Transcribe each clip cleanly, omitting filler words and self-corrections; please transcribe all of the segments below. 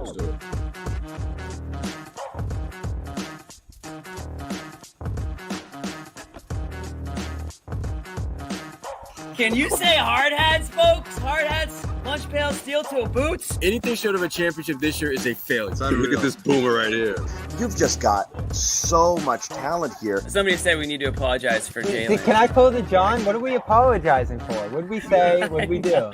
Let's do it. Can you say hard hats, folks? Hard hats, lunch pail, steel toe boots. Anything short of a championship this year is a failure. Look at this boomer right here. You've just got so much talent here. Somebody said we need to apologize for Jalen. Can I close it, John? What are we apologizing for? What did we say? What did we do?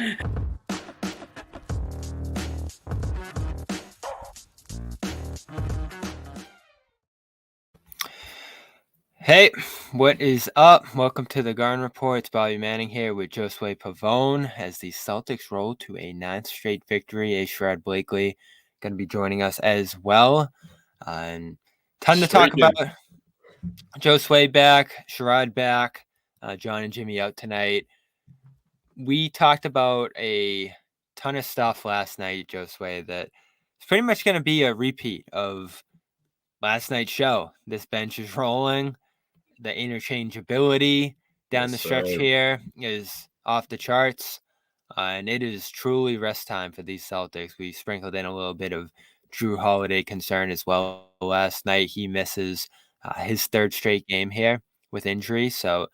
Hey, what is up? Welcome to the Garden Report. It's Bobby Manning here with Josue Pavon as the Celtics roll to a 9th straight victory. Sherrod Blakely going to be joining us as well. And ton to talk about. Josue back, Sherrod back, John and Jimmy out tonight. We talked about a ton of stuff last night, Josue, that it's pretty much going to be a repeat of last night's show. This bench is rolling. The interchangeability down the stretch here is off the charts, and it is truly rest time for these Celtics. We sprinkled in a little bit of Jrue Holiday concern as well last night. He misses his 3rd straight game here with injury, so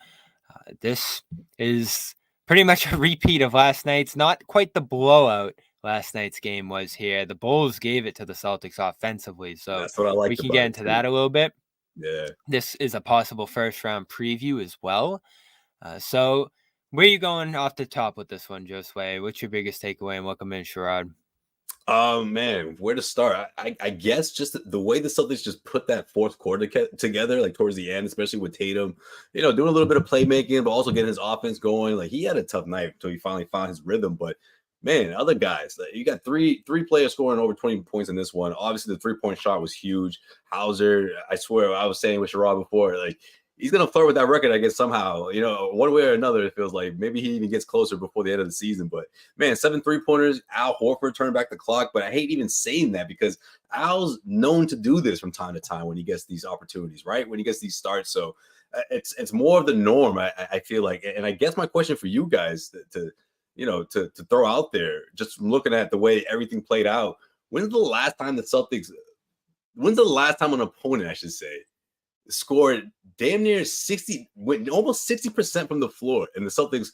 this is pretty much a repeat of last night's. Not quite the blowout last night's game was here. The Bulls gave it to the Celtics offensively, so that's what I like. We can get into that a little bit. Yeah. This is a possible first-round preview as well. So where are you going off the top with this one, Josue? What's your biggest takeaway, and welcome in, Sherrod? Man, where to start? I guess just the way the Celtics just put that fourth quarter together, like towards the end, especially with Tatum, doing a little bit of playmaking, but also getting his offense going. Like, he had a tough night until he finally found his rhythm. But man, other guys, like, you got three players scoring over 20 points in this one. Obviously, the 3-point shot was huge. Hauser, I swear, I was saying with Sherrod before, like, he's going to flirt with that record, I guess, somehow, one way or another. It feels like maybe he even gets closer before the end of the season. But man, 7 3-pointers. Al Horford turned back the clock. But I hate even saying that because Al's known to do this from time to time when he gets these opportunities, right? When he gets these starts. So it's more of the norm, I feel like. And I guess my question for you guys to throw out there, just from looking at the way everything played out, when's the last time an opponent, I should say, scored damn near 60, almost 60% from the floor, and the Celtics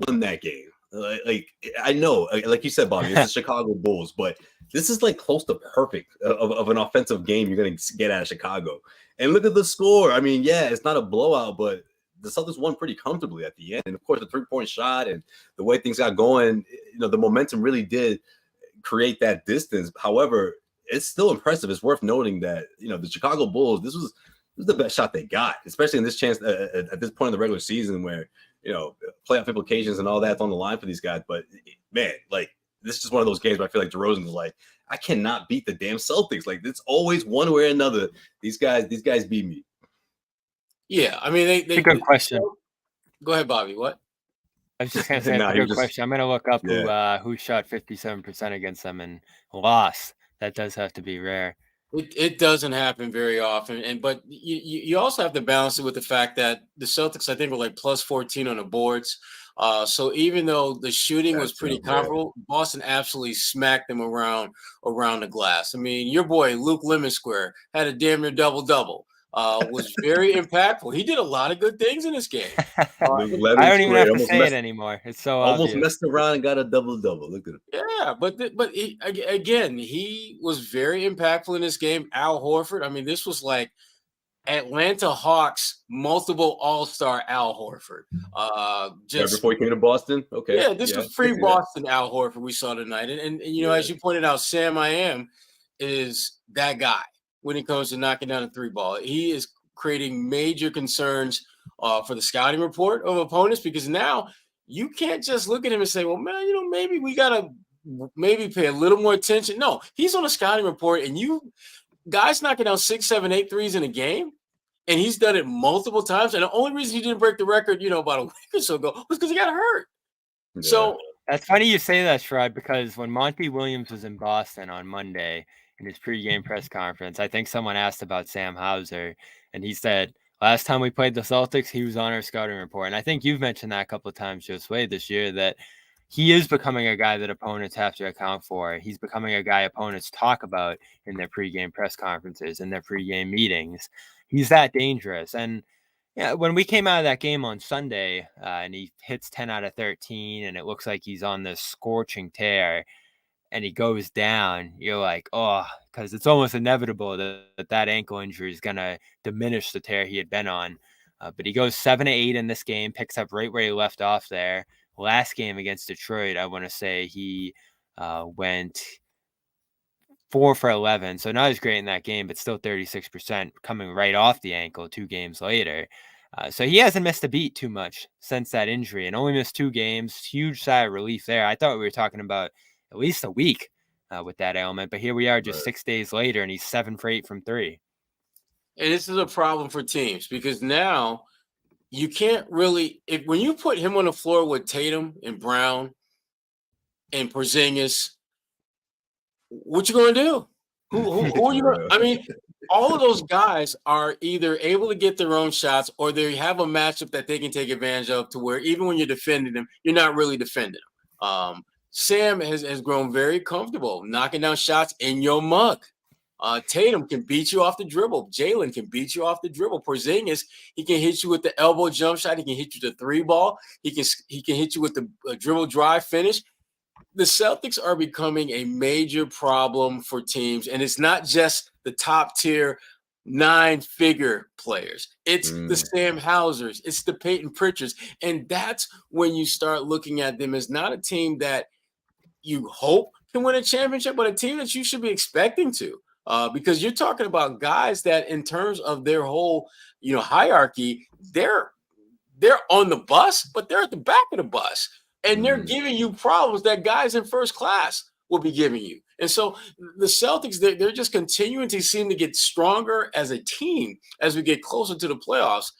won that game? Like, I know, like you said, Bobby, it's the Chicago Bulls, but this is like close to perfect of an offensive game you're going to get out of Chicago. And look at the score. I mean, yeah, it's not a blowout, but the Celtics won pretty comfortably at the end. And of course, the 3-point shot and the way things got going, the momentum really did create that distance. However, it's still impressive. It's worth noting that, the Chicago Bulls, this was the best shot they got, especially in this chance at this point in the regular season where, playoff implications and all that's on the line for these guys. But man, like, this is just one of those games where I feel like DeRozan is like, I cannot beat the damn Celtics. Like, it's always one way or another. These guys beat me. Yeah, I mean, they a good question. Go ahead, Bobby. What? I was just going to say, that's a good question. I'm going to look up who shot 57% against them and lost. That does have to be rare. It doesn't happen very often, but you also have to balance it with the fact that the Celtics, I think, were like plus 14 on the boards. So even though the shooting was pretty comparable, Boston absolutely smacked them around the glass. I mean, your boy Luke Lemonsquare had a damn near double-double. Was very impactful. He did a lot of good things in this game. I don't even have to say it anymore. It's so almost obvious. Messed around and got a double-double. Look at him. Yeah, but he was very impactful in this game. Al Horford. I mean, this was like Atlanta Hawks multiple All-Star Al Horford. Just before he came to Boston. Okay. Yeah, this was free Boston Al Horford we saw tonight. And as you pointed out, Sam I Am is that guy. When it comes to knocking down a 3-ball, he is creating major concerns for the scouting report of opponents, because now you can't just look at him and say, well, man, maybe we got to pay a little more attention. No, he's on a scouting report, and you guys knocking down 6, 7, 8 threes in a game, and he's done it multiple times. And the only reason he didn't break the record, about a week or so ago, was because he got hurt. Yeah. So that's funny you say that, Sherrod, because when Monty Williams was in Boston on Monday, in his pregame press conference, I think someone asked about Sam Hauser, and he said, last time we played the Celtics, he was on our scouting report. And I think you've mentioned that a couple of times, Josue, this year, that he is becoming a guy that opponents have to account for. He's becoming a guy opponents talk about in their pregame press conferences, in their pregame meetings. He's that dangerous. And yeah, when we came out of that game on Sunday and he hits 10 out of 13 and it looks like he's on this scorching tear and he goes down, you're like, oh, because it's almost inevitable that ankle injury is going to diminish the tear he had been on. But he goes 7-8 in this game, picks up right where he left off there. Last game against Detroit, I want to say he went 4 for 11. So not as great in that game, but still 36% coming right off the ankle 2 games later. So he hasn't missed a beat too much since that injury and only missed 2 games. Huge sigh of relief there. I thought we were talking about at least a week with that ailment, but here we are just 6 days later and he's 7 for 8 from 3. And this is a problem for teams because now you can't really, when you put him on the floor with Tatum and Brown and Porzingis, what you going to do? Who are you going to, I mean, all of those guys are either able to get their own shots or they have a matchup that they can take advantage of to where even when you're defending them, you're not really defending them. Sam has grown very comfortable knocking down shots in your mug. Tatum can beat you off the dribble. Jalen can beat you off the dribble. Porzingis, he can hit you with the elbow jump shot. He can hit you with the 3-ball. He can hit you with the dribble drive finish. The Celtics are becoming a major problem for teams, and it's not just the top tier 9-figure players. It's the Sam Hausers. It's the Peyton Pritchards, and that's when you start looking at them as not a team that you hope can win a championship, but a team that you should be expecting to. Because you're talking about guys that, in terms of their whole, hierarchy, they're on the bus, but they're at the back of the bus, and they're giving you problems that guys in first class will be giving you. And so the Celtics, they're just continuing to seem to get stronger as a team as we get closer to the playoffs,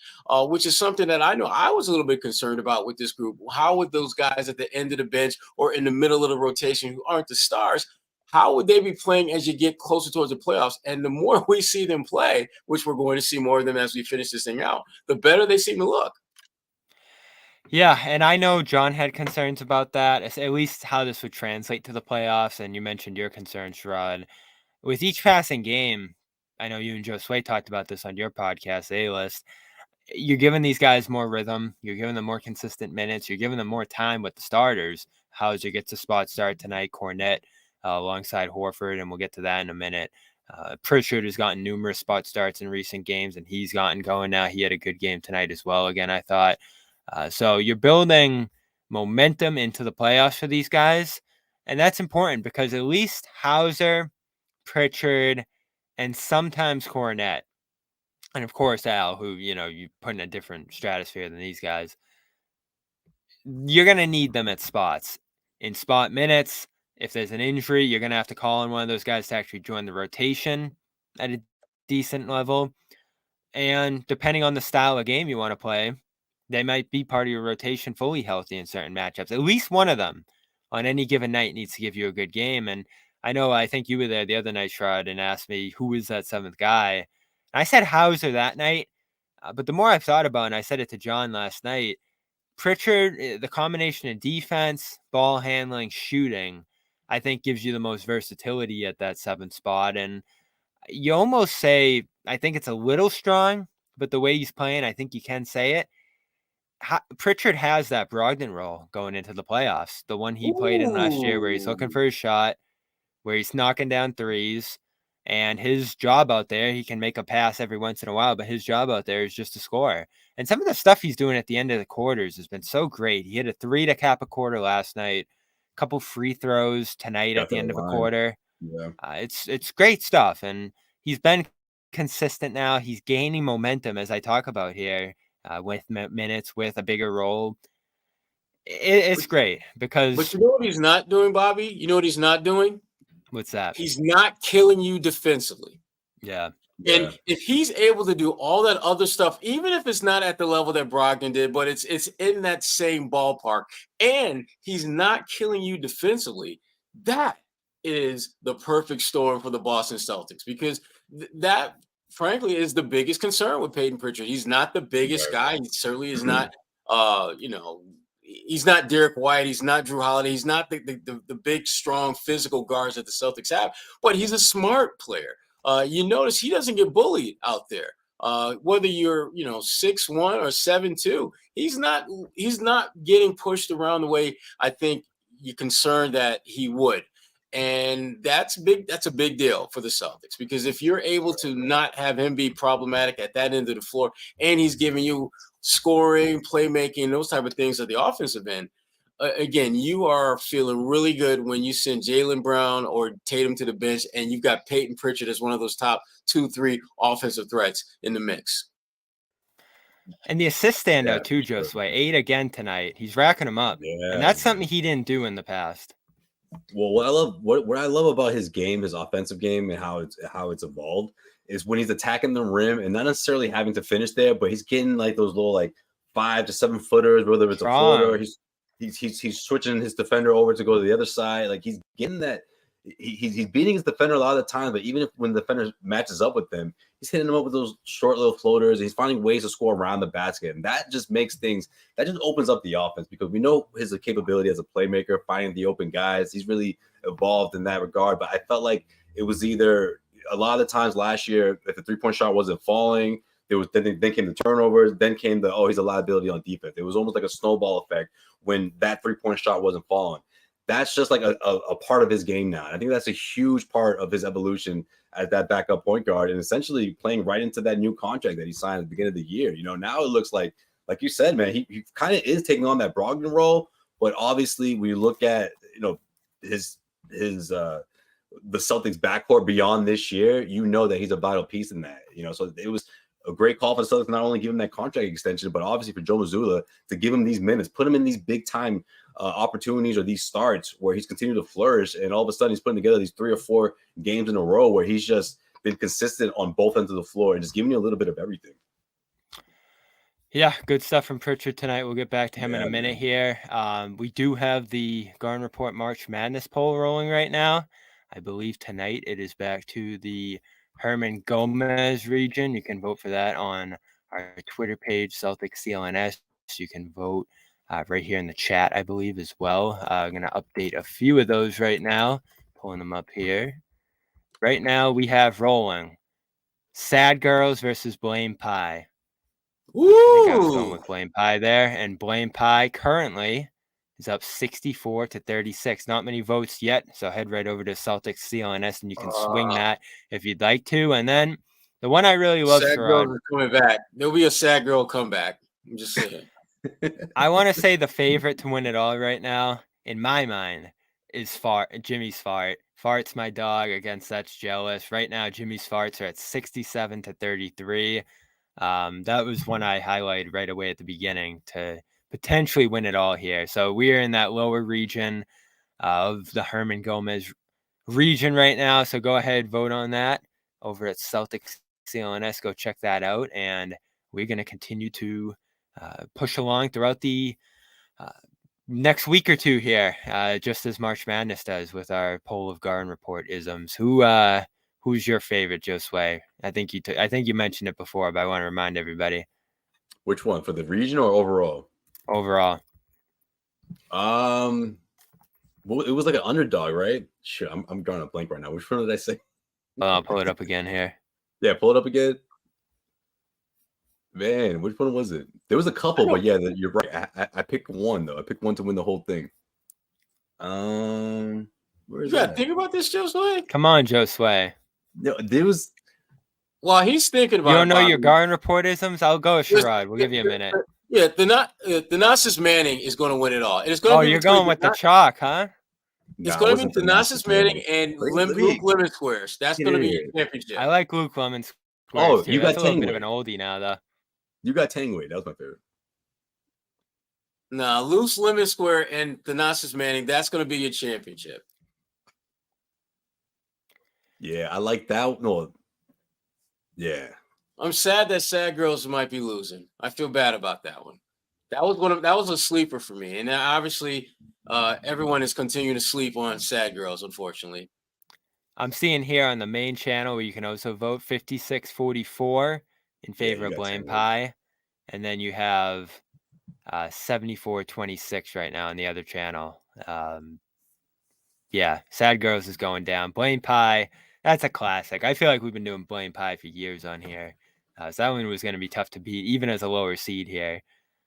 which is something that I know I was a little bit concerned about with this group. How would those guys at the end of the bench or in the middle of the rotation who aren't the stars, how would they be playing as you get closer towards the playoffs? And the more we see them play, which we're going to see more of them as we finish this thing out, the better they seem to look. Yeah, and I know John had concerns about that, at least how this would translate to the playoffs. And you mentioned your concerns, Sherrod. With each passing game, I know you and Josue talked about this on your podcast, A-List. You're giving these guys more rhythm. You're giving them more consistent minutes. You're giving them more time with the starters. Hauser gets a spot start tonight, Kornet alongside Horford, and we'll get to that in a minute. Pritchard has gotten numerous spot starts in recent games, and he's gotten going now. He had a good game tonight as well, again, I thought. So you're building momentum into the playoffs for these guys, and that's important because at least Hauser, Pritchard, and sometimes Kornet, and of course Al, who, you put in a different stratosphere than these guys, you're going to need them at spots. In spot minutes, if there's an injury, you're going to have to call on one of those guys to actually join the rotation at a decent level. And depending on the style of game you want to play, they might be part of your rotation fully healthy in certain matchups. At least one of them on any given night needs to give you a good game. And I think you were there the other night, Sherrod, and asked me, who is that 7th guy? And I said Hauser that night. But the more I've thought about it, and I said it to John last night, Pritchard, the combination of defense, ball handling, shooting, I think gives you the most versatility at that 7th spot. And you almost say, I think it's a little strong, but the way he's playing, I think you can say it. Pritchard has that Brogdon role going into the playoffs, the one he played in last year where he's looking for his shot, where he's knocking down threes, and his job out there, he can make a pass every once in a while, but his job out there is just to score. And some of the stuff he's doing at the end of the quarters has been so great. He hit a 3 to cap a quarter last night, a couple free throws tonight at the end of a quarter. Yeah. It's great stuff, and he's been consistent now. He's gaining momentum, as I talk about here. With minutes, with a bigger role. It's great because... But you know what he's not doing, Bobby? You know what he's not doing? What's that? He's not killing you defensively. Yeah. And if he's able to do all that other stuff, even if it's not at the level that Brogdon did, but it's in that same ballpark, and he's not killing you defensively, that is the perfect storm for the Boston Celtics, because that – frankly, is the biggest concern with Peyton Pritchard. He's not the biggest guy. He certainly is not, he's not Derek White. He's not Jrue Holiday. He's not the big, strong, physical guards that the Celtics have. But he's a smart player. You notice he doesn't get bullied out there. Whether you're 6'1" or 7'2", he's not getting pushed around the way I think you're concerned that he would. And that's big. That's a big deal for the Celtics, because if you're able to not have him be problematic at that end of the floor, and he's giving you scoring, playmaking, those type of things at the offensive end, again, you are feeling really good when you send Jaylen Brown or Tatum to the bench, and you've got Peyton Pritchard as one of those top 2-3 offensive threats in the mix. And the assist standout too, Josue. 8 again tonight. He's racking them up, and that's something he didn't do in the past. Well, what I love about his game, his offensive game, and how it's evolved is when he's attacking the rim and not necessarily having to finish there, but he's getting like those little like 5 to 7 footers, whether it's a floater, he's switching his defender over to go to the other side. Like he's getting that. He's beating his defender a lot of the time, but even when the defender matches up with them, he's hitting them up with those short little floaters. He's finding ways to score around the basket, and that just makes things. That just opens up the offense, because we know his capability as a playmaker, finding the open guys. He's really evolved in that regard. But I felt like it was either a lot of the times last year, if the 3-point shot wasn't falling, then came the turnovers, then came he's a liability on defense. It was almost like a snowball effect when that 3-point shot wasn't falling. That's just like a part of his game now. And I think that's a huge part of his evolution as that backup point guard, and essentially playing right into that new contract that he signed at the beginning of the year. Now it looks like you said, man, he kind of is taking on that Brogdon role. But obviously, when you look at his the Celtics backcourt beyond this year, that he's a vital piece in that. So it was a great call for the Celtics, not only give him that contract extension, but obviously for Joe Mazzulla to give him these minutes, put him in these big time opportunities or these starts where he's continued to flourish. And all of a sudden he's putting together these 3 or 4 games in a row where he's just been consistent on both ends of the floor and just giving you a little bit of everything. Yeah, good stuff from Pritchard tonight. We'll get back to him in a minute here. We do have the Garden Report March Madness poll rolling right now. I believe tonight it is back to the Herman Gomez region. You can vote for that on our Twitter page, Celtics CLNS. You can vote right here in the chat, I believe, as well. I'm going to update a few of those right now. Pulling them up here. Right now we have rolling Sad Girls versus Blame Pie. I think I was going with Blame Pie there. And Blame Pie currently is up 64-36. Not many votes yet, so head right over to Celtics CLNS and you can swing that if you'd like to. And then the one I really love, Sad Girls are coming back. There'll be a Sad Girl comeback. I'm just saying. I want to say the favorite to win it all right now, in my mind, is Jimmy's Fart. Fart's my dog against That's Jealous. Right now, Jimmy's Farts are at 67-33. That was one I highlighted right away at the beginning to potentially win it all here. So we are in that lower region of the Herman Gomez region right now. So go ahead, vote on that over at Celtics CLNS. Go check that out. And we're going to continue to push along throughout the next week or two here, just as March Madness does with our poll of Garden Report isms. Who's your favorite, Josue? I think you mentioned it before, but I want to remind everybody. Which one, for the region or overall? Overall. Well, it was like an underdog, right? Shit, I'm drawing a blank right now. Which one did I say? I'll pull it up again here. Yeah, pull it up again. Man, which one was it? There was a couple, but yeah, you're right. I picked one though. I picked one to win the whole thing. Where is that? Think about this, Josue. Come on, Josue. No, there was. Well, he's thinking about. You don't know your Garden Report isms? I'll go, Sherrod. We'll give you a minute. Yeah, Thanasis Manning is going to win it all. And it's going to be you're going with the chalk, huh? It's going to be Thanasis Manning and Luke Lemon Squares. That's going to be your championship. I like Luke Lemon Squares. Oh, too. You got a little bit of an oldie now, though. You got Tangway. That was my favorite. No, Loose Lemon Square and Thanasis Manning. That's going to be your championship. Yeah, I like that. No, yeah. I'm sad that Sad Girls might be losing. I feel bad about that one. That was a sleeper for me, and obviously, everyone is continuing to sleep on Sad Girls. Unfortunately, I'm seeing here on the main channel where you can also vote 56-44 in favor of Blame Pie, and then you have 74-26 right now on the other channel. Yeah, Sad Girls is going down. Blame Pie, that's a classic. I feel like we've been doing Blame Pie for years on here. So that one was going to be tough to beat, even as a lower seed here.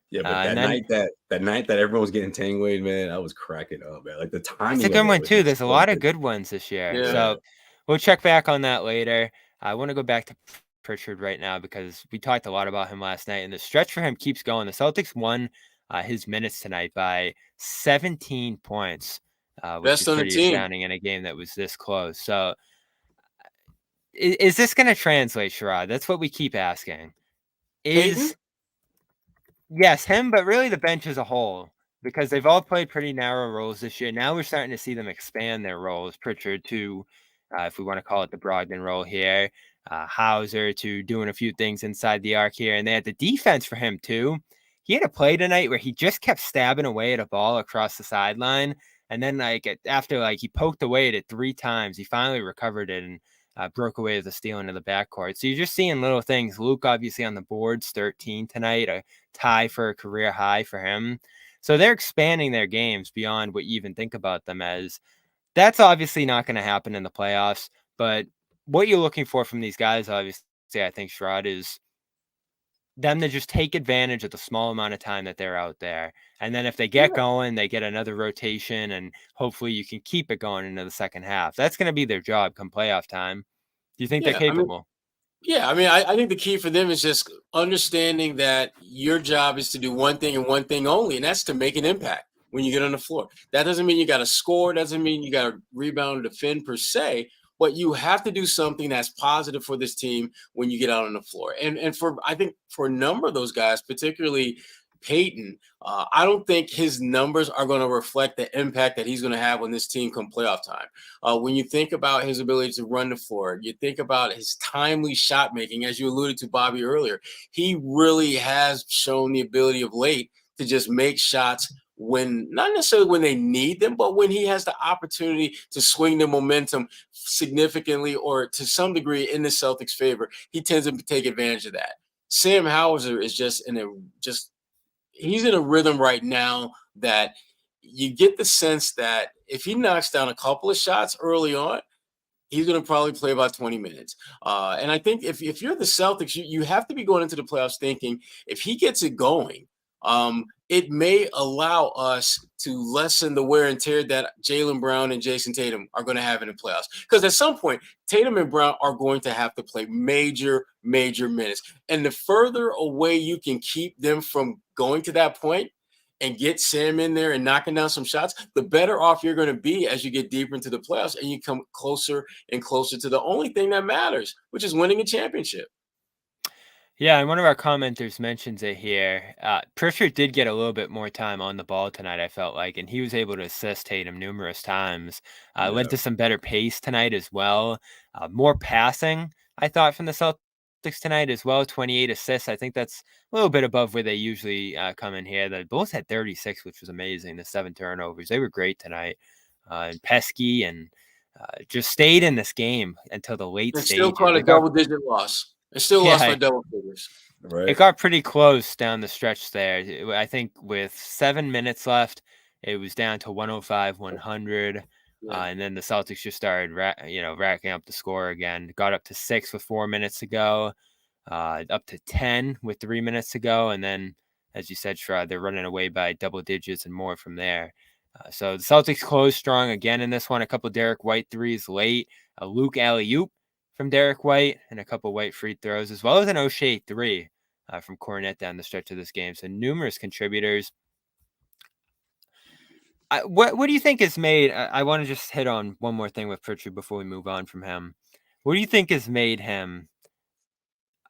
Yeah, but and then that night that everyone was getting Tangway, man, I was cracking up, man. Like the timing. it's a good one too. There's a lot of good ones this year. Yeah. So we'll check back on that later. I want to go back to Pritchard right now because we talked a lot about him last night, and the stretch for him keeps going. The Celtics won his minutes tonight by 17 points, which Best is on the pretty team. astounding in a game that was this close. So is this going to translate, Sherrod? That's what we keep asking. Peyton? Yes, him, but really the bench as a whole, because they've all played pretty narrow roles this year. Now we're starting to see them expand their roles. Pritchard to, if we want to call it the Brogdon role here, Hauser to doing a few things inside the arc here. And they had the defense for him too. He had a play tonight where he just kept stabbing away at a ball across the sideline. And then after he poked away at it 3 times, he finally recovered it and broke away as a steal into the backcourt. So you're just seeing little things. Luke obviously on the boards, 13 tonight, a tie for a career high for him. So they're expanding their games beyond what you even think about them as. That's obviously not going to happen in the playoffs, but what you're looking for from these guys, obviously, I think, Sherrod, is them to just take advantage of the small amount of time that they're out there. And then if they get going, they get another rotation, and hopefully you can keep it going into the second half. That's going to be their job come playoff time. Do you think they're capable? I think the key for them is just understanding that your job is to do one thing and one thing only, and that's to make an impact when you get on the floor. That doesn't mean you got to score, doesn't mean you got to rebound or defend per se, but you have to do something that's positive for this team when you get out on the floor. And I think for a number of those guys, particularly Peyton, I don't think his numbers are going to reflect the impact that he's going to have on this team come playoff time. When you think about his ability to run the floor, you think about his timely shot making, as you alluded to, Bobby, earlier. He really has shown the ability of late to just make shots when, not necessarily when they need them, but when he has the opportunity to swing the momentum significantly or to some degree in the Celtics' favor. He tends to take advantage of that. Sam Hauser is he's in a rhythm right now that you get the sense that if he knocks down a couple of shots early on, he's going to probably play about 20 minutes. And I think if you're the Celtics, you have to be going into the playoffs thinking if he gets it going, it may allow us to lessen the wear and tear that Jaylen Brown and Jason Tatum are going to have in the playoffs. Because at some point, Tatum and Brown are going to have to play major minutes. And the further away you can keep them from going to that point and get Sam in there and knocking down some shots, the better off you're going to be as you get deeper into the playoffs and you come closer and closer to the only thing that matters, which is winning a championship. Yeah, and one of our commenters mentions it here. Pritchard did get a little bit more time on the ball tonight, I felt like, and he was able to assist Tatum numerous times. Led to some better pace tonight as well. More passing, I thought, from the Celtics tonight as well. 28 assists. I think that's a little bit above where they usually come in here. The Bulls had 36, which was amazing. The 7 turnovers. They were great tonight. And Pesky and just stayed in this game until the late stages. Still caught a double-digit loss. It still lost by double figures. Right. It got pretty close down the stretch there. I think with 7 minutes left, it was down to 105-100. And then the Celtics just started racking up the score again. Got up to 6 with 4 minutes to go, up to 10 with 3 minutes to go. And then, as you said, Sherrod, they're running away by double digits and more from there. So the Celtics closed strong again in this one. A couple Derek White threes late. A Luke alley-oop from Derek White and a couple White free throws, as well as an O'Shea 3 from Kornet down the stretch of this game. So numerous contributors. What do you think has made? I want to just hit on one more thing with Pritchard before we move on from him. What do you think has made him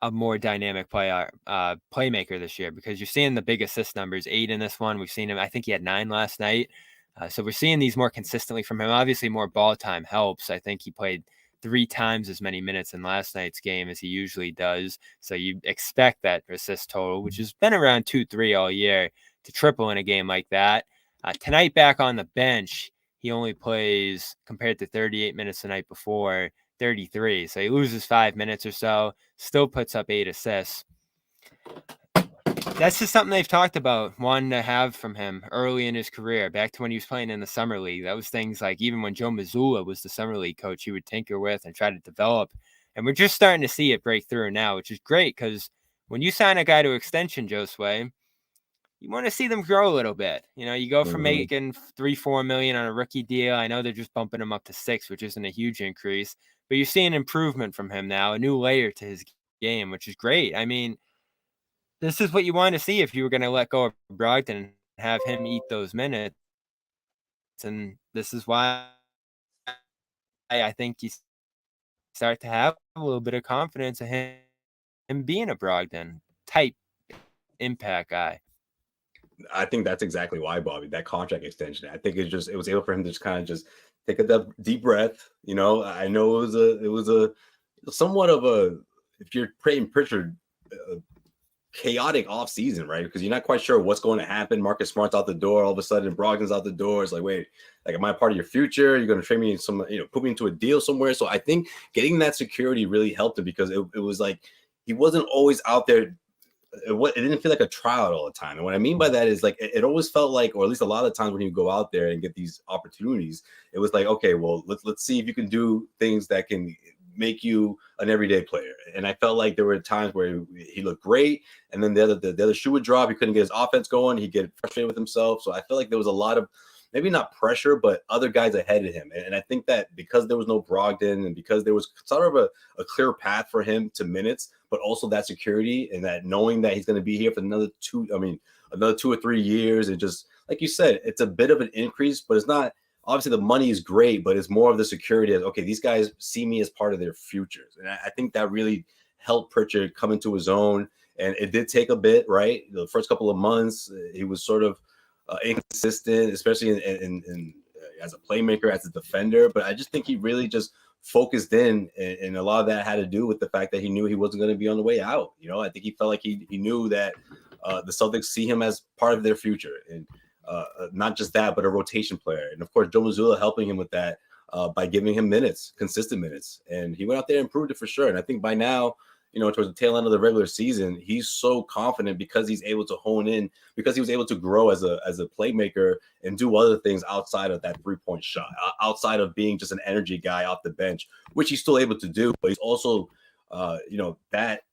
a more dynamic playmaker this year? Because you're seeing the big assist numbers, 8 in this one. We've seen him. I think he had 9 last night. So we're seeing these more consistently from him. Obviously, more ball time helps. I think he played 3 times as many minutes in last night's game as he usually does. So you expect that assist total, which has been around 2-3 all year, to triple in a game like that. Tonight, back on the bench, he only plays, compared to 38 minutes the night before, 33. So he loses 5 minutes or so, still puts up 8 assists. That's just something they've talked about, wanting to have from him early in his career, back to when he was playing in the summer league. That was things like even when Joe Mazzulla was the summer league coach, he would tinker with and try to develop. And we're just starting to see it break through now, which is great because when you sign a guy to extension, Josue, you want to see them grow a little bit. You go from making $3-4 million on a rookie deal. I know they're just bumping him up to $6 million, which isn't a huge increase, but you're seeing improvement from him now, a new layer to his game, which is great. I mean, this is what you want to see if you were going to let go of Brogdon and have him eat those minutes. And this is why I think you start to have a little bit of confidence in him being a Brogdon type impact guy. I think that's exactly why, Bobby, that contract extension. I think it was able for him to just kind of just take a deep breath. I know it was a somewhat of a, if you're playing Pritchard, chaotic off season, right? Because you're not quite sure what's going to happen. Marcus Smart's out the door. All of a sudden, Brogdon's out the door. It's like, wait, like, am I part of your future? You're going to trade me in put me into a deal somewhere. So I think getting that security really helped him because it was like he wasn't always out there. It didn't feel like a trial all the time. And what I mean by that is like it always felt like, or at least a lot of the times when you go out there and get these opportunities, it was like, okay, well, let's see if you can do things that can make you an everyday player. And I felt like there were times where he looked great, and then the other shoe would drop. He couldn't get his offense going. He'd get frustrated with himself. So I felt like there was a lot of, maybe not pressure, but other guys ahead of him. And I think that because there was no Brogdon and because there was sort of a clear path for him to minutes, but also that security and that knowing that he's going to be here for another 2 or 3 years. And just like you said, it's a bit of an increase, but it's not, obviously the money is great, but it's more of the security of, okay, these guys see me as part of their futures. And I think that really helped Pritchard come into his own. And it did take a bit, right? The first couple of months, he was sort of inconsistent, especially in as a playmaker, as a defender. But I just think he really just focused in, and a lot of that had to do with the fact that he knew he wasn't going to be on the way out. I think he felt like he knew that the Celtics see him as part of their future, and not just that, but a rotation player. And of course, Joe Mazzulla helping him with that by giving him minutes, consistent minutes. And he went out there and proved it for sure. And I think by now, towards the tail end of the regular season, he's so confident because he's able to hone in, because he was able to grow as a playmaker and do other things outside of that 3-point shot, outside of being just an energy guy off the bench, which he's still able to do. But he's also, that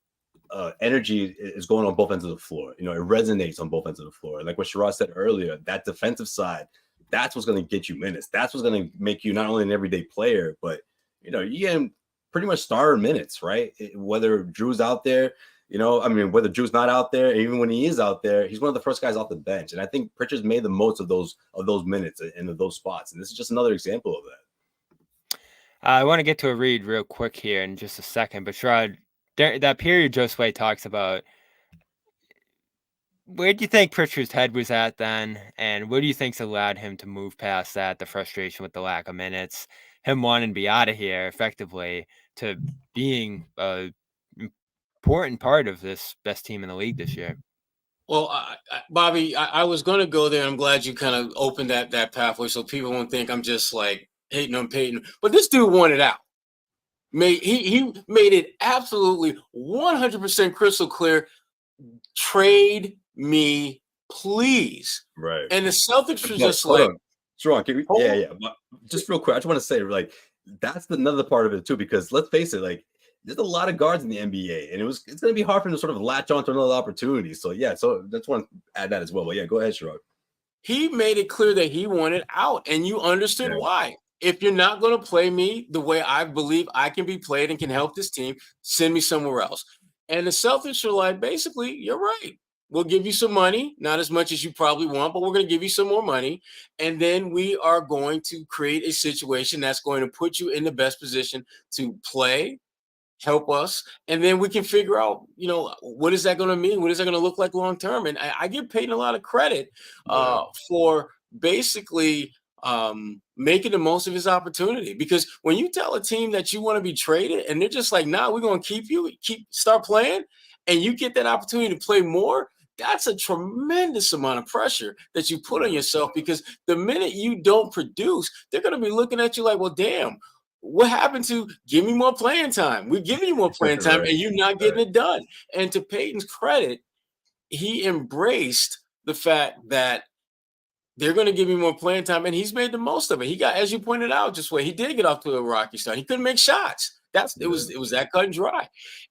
energy is going on both ends of the floor. It resonates on both ends of the floor. Like what Sherrod said earlier, that defensive side, that's what's going to get you minutes. That's what's going to make you not only an everyday player, but, you get him pretty much starter minutes, right? Whether Jrue's out there, whether Jrue's not out there, even when he is out there, he's one of the first guys off the bench. And I think Pritchard's made the most of those minutes and of those spots. And this is just another example of that. I want to get to a read real quick here in just a second, but Sherrod, that period Josue talks about, where do you think Pritchard's head was at then? And what do you think's allowed him to move past that, the frustration with the lack of minutes, him wanting to be out of here effectively, to being a important part of this best team in the league this year? Well, Bobby, I was going to go there. I'm glad you kind of opened that pathway so people won't think I'm just like hating on Peyton. But this dude wanted out. He made it absolutely 100% crystal clear. Trade me, please. Right. And the Celtics were just like, Strong. Yeah. Just real quick, I just want to say, like, that's another part of it too, because let's face it, like, there's a lot of guards in the NBA, and it's going to be hard for him to sort of latch on to another opportunity. So yeah, so that's one to add that as well. But yeah, go ahead, Sherrod. He made it clear that he wanted out, and you understood why. If you're not going to play me the way I believe I can be played and can help this team, send me somewhere else. And the Celtics are like, basically, you're right. We'll give you some money, not as much as you probably want, but we're going to give you some more money. And then we are going to create a situation that's going to put you in the best position to play, help us, and then we can figure out, what is that going to mean? What is that going to look like long term? And I give Peyton a lot of credit for basically making the most of his opportunity. Because when you tell a team that you want to be traded and they're just like, nah, we're going to keep you, start playing, and you get that opportunity to play more, that's a tremendous amount of pressure that you put on yourself, because the minute you don't produce, they're going to be looking at you like, well, damn, what happened to give me more playing time? We're giving you more playing time, and you're not getting it done. And to Peyton's credit, he embraced the fact that they're going to give him more playing time, and he's made the most of it. He got, as you pointed out, he did get off to a rocky start. He couldn't make shots. It was that cut and dry.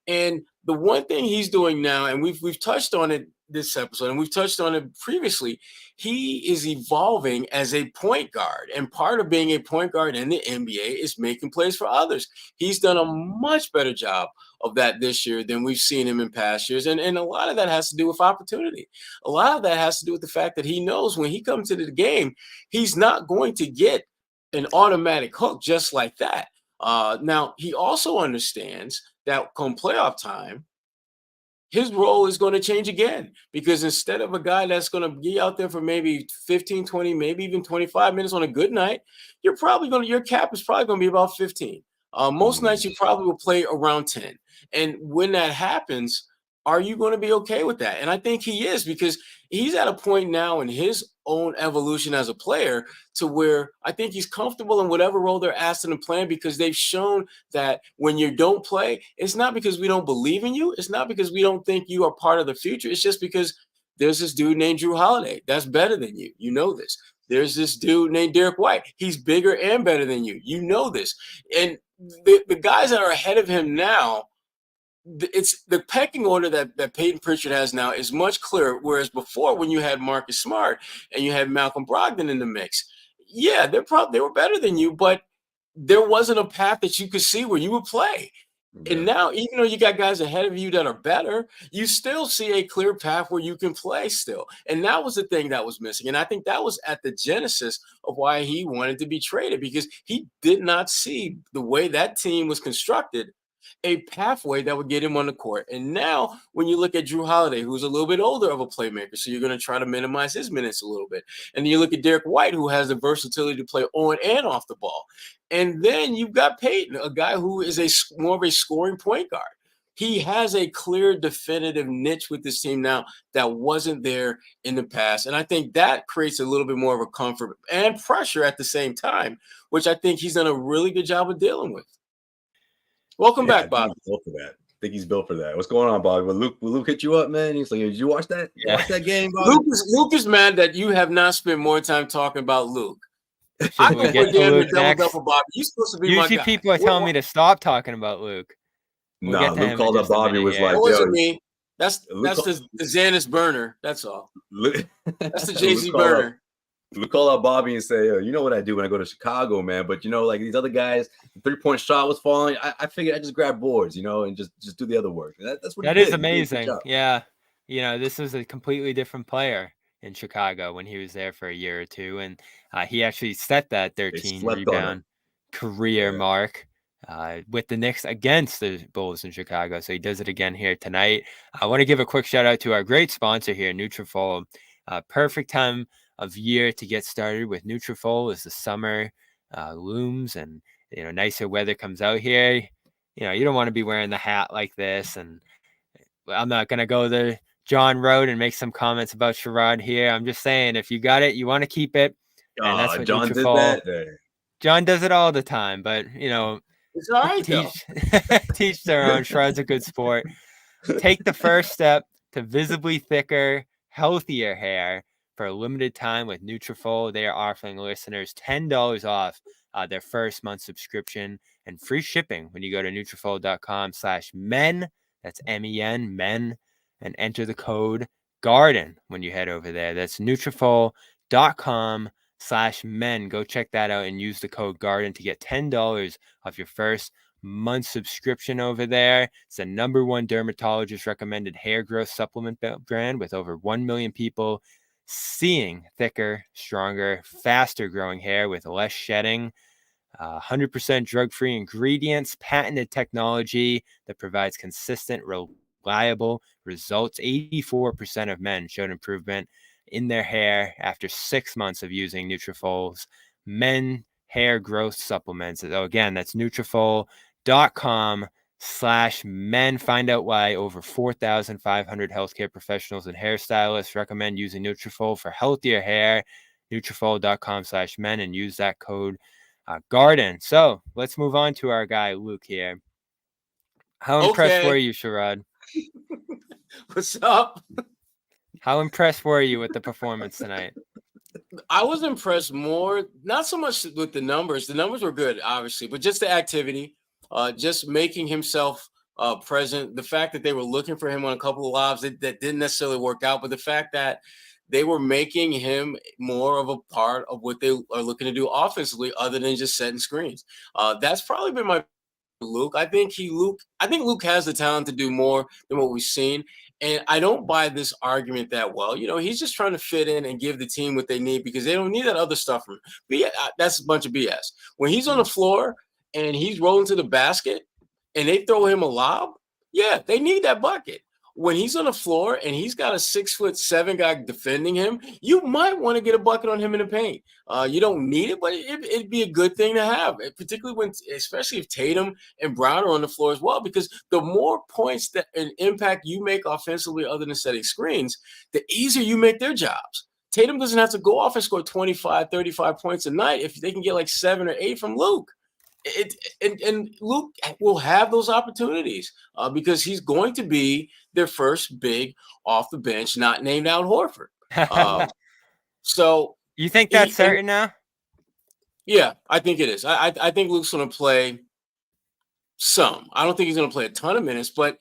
And the one thing he's doing now, and we've touched on it this episode, and we've touched on it previously, he is evolving as a point guard. And part of being a point guard in the NBA is making plays for others. He's done a much better job of that this year than we've seen him in past years. And a lot of that has to do with opportunity. A lot of that has to do with the fact that he knows when he comes into the game, he's not going to get an automatic hook just like that. Now, he also understands that come playoff time, his role is going to change again, because instead of a guy that's going to be out there for maybe 15, 20, maybe even 25 minutes on a good night, your cap is probably going to be about 15. Most nights you probably will play around 10. And when that happens, are you going to be okay with that? And I think he is, because he's at a point now in his own evolution as a player to where I think he's comfortable in whatever role they're asking him to play, because they've shown that when you don't play, it's not because we don't believe in you. It's not because we don't think you are part of the future. It's just because there's this dude named Jrue Holiday that's better than you. You know this. There's this dude named Derek White. He's bigger and better than you. You know this. And the guys that are ahead of him now, it's the pecking order that Peyton Pritchard has now is much clearer. Whereas before, when you had Marcus Smart and you had Malcolm Brogdon in the mix, yeah, they were better than you, but there wasn't a path that you could see where you would play. Yeah. And now, even though you got guys ahead of you that are better, you still see a clear path where you can play still. And that was the thing that was missing. And I think that was at the genesis of why he wanted to be traded, because he did not see the way that team was constructed a pathway that would get him on the court. And now when you look at Jrue Holiday, who's a little bit older of a playmaker, so you're going to try to minimize his minutes a little bit. And then you look at Derek White, who has the versatility to play on and off the ball. And then you've got Peyton, a guy who is more of a scoring point guard. He has a clear, definitive niche with this team now that wasn't there in the past. And I think that creates a little bit more of a comfort and pressure at the same time, which I think he's done a really good job of dealing with. Welcome back, Bob. I think he's built for that. What's going on, Bob? Will Luke hit you up, man? He's like, did you watch that? Yeah. Watch that game, Bob? Luke is mad that you have not spent more time talking about Luke. I will get to Luke next. Bob. You're supposed to be Usually my guy. People are telling me to stop talking about Luke. Luke called up Bobby, was like, it wasn't me. That's the Zannis burner. That's all. That's the Jay-Z burner. Luke called out Bobby and say, you know what I do when I go to Chicago, man. But, like these other guys, the 3-point shot was falling. I figured I just grab boards, and just do the other work. That's what that is amazing. Yeah. This was a completely different player in Chicago when he was there for a year or two. And he actually set that 13 rebound career mark with the Knicks against the Bulls in Chicago. So he does it again here tonight. I want to give a quick shout out to our great sponsor here, Nutrafol. Perfect time of year to get started with Nutrafol as the summer looms and nicer weather comes out here. You don't want to be wearing the hat like this. And I'm not going to go the John road and make some comments about Sherrod here. I'm just saying, if you got it, you want to keep it. And that's what John Nutrafol, did that. John does it all the time, but it's all right, teach their own. Sherrod's a good sport. Take the first step to visibly thicker, healthier hair. For a limited time with Nutrafol, they are offering listeners $10 off their first month subscription and free shipping when you go to Nutrafol.com/men. That's MEN, men, and enter the code GARDEN when you head over there. That's Nutrafol.com/men. Go check that out and use the code GARDEN to get $10 off your first month subscription over there. It's the #1 dermatologist recommended hair growth supplement brand with over 1 million people seeing thicker, stronger, faster growing hair with less shedding. 100% drug-free ingredients, patented technology that provides consistent, reliable results. 84% of men showed improvement in their hair after 6 months of using Nutrafol's men hair growth supplements. So again, that's Nutrafol.com/men. Find out why over 4,500 healthcare professionals and hairstylists recommend using Nutrafol for healthier hair. Nutrafol.com/men and use that code GARDEN. So let's move on to our guy Luke here. How impressed were you, Sherrod? What's up? How impressed were you with the performance tonight? I was impressed more, not so much with the numbers. The numbers were good, obviously, but just the activity, just making himself present. The fact that they were looking for him on a couple of lobs that didn't necessarily work out, but the fact that they were making him more of a part of what they are looking to do offensively, other than just setting screens. That's probably been my Luke. I think Luke has the talent to do more than what we've seen. And I don't buy this argument that, well, he's just trying to fit in and give the team what they need because they don't need that other stuff from him. But yeah, that's a bunch of BS. When he's on the floor and he's rolling to the basket and they throw him a lob, yeah, they need that bucket. When he's on the floor and he's got a 6'7" guy defending him, you might want to get a bucket on him in the paint. You don't need it, but it'd be a good thing to have, particularly especially if Tatum and Brown are on the floor as well, because the more points that an impact you make offensively other than setting screens, the easier you make their jobs. Tatum doesn't have to go off and score 25, 35 points a night if they can get like 7 or 8 from Luke. And Luke will have those opportunities because he's going to be their first big off the bench, not named Al Horford. So you think that's certain now? Yeah, I think it is. I think Luke's going to play some. I don't think he's going to play a ton of minutes, but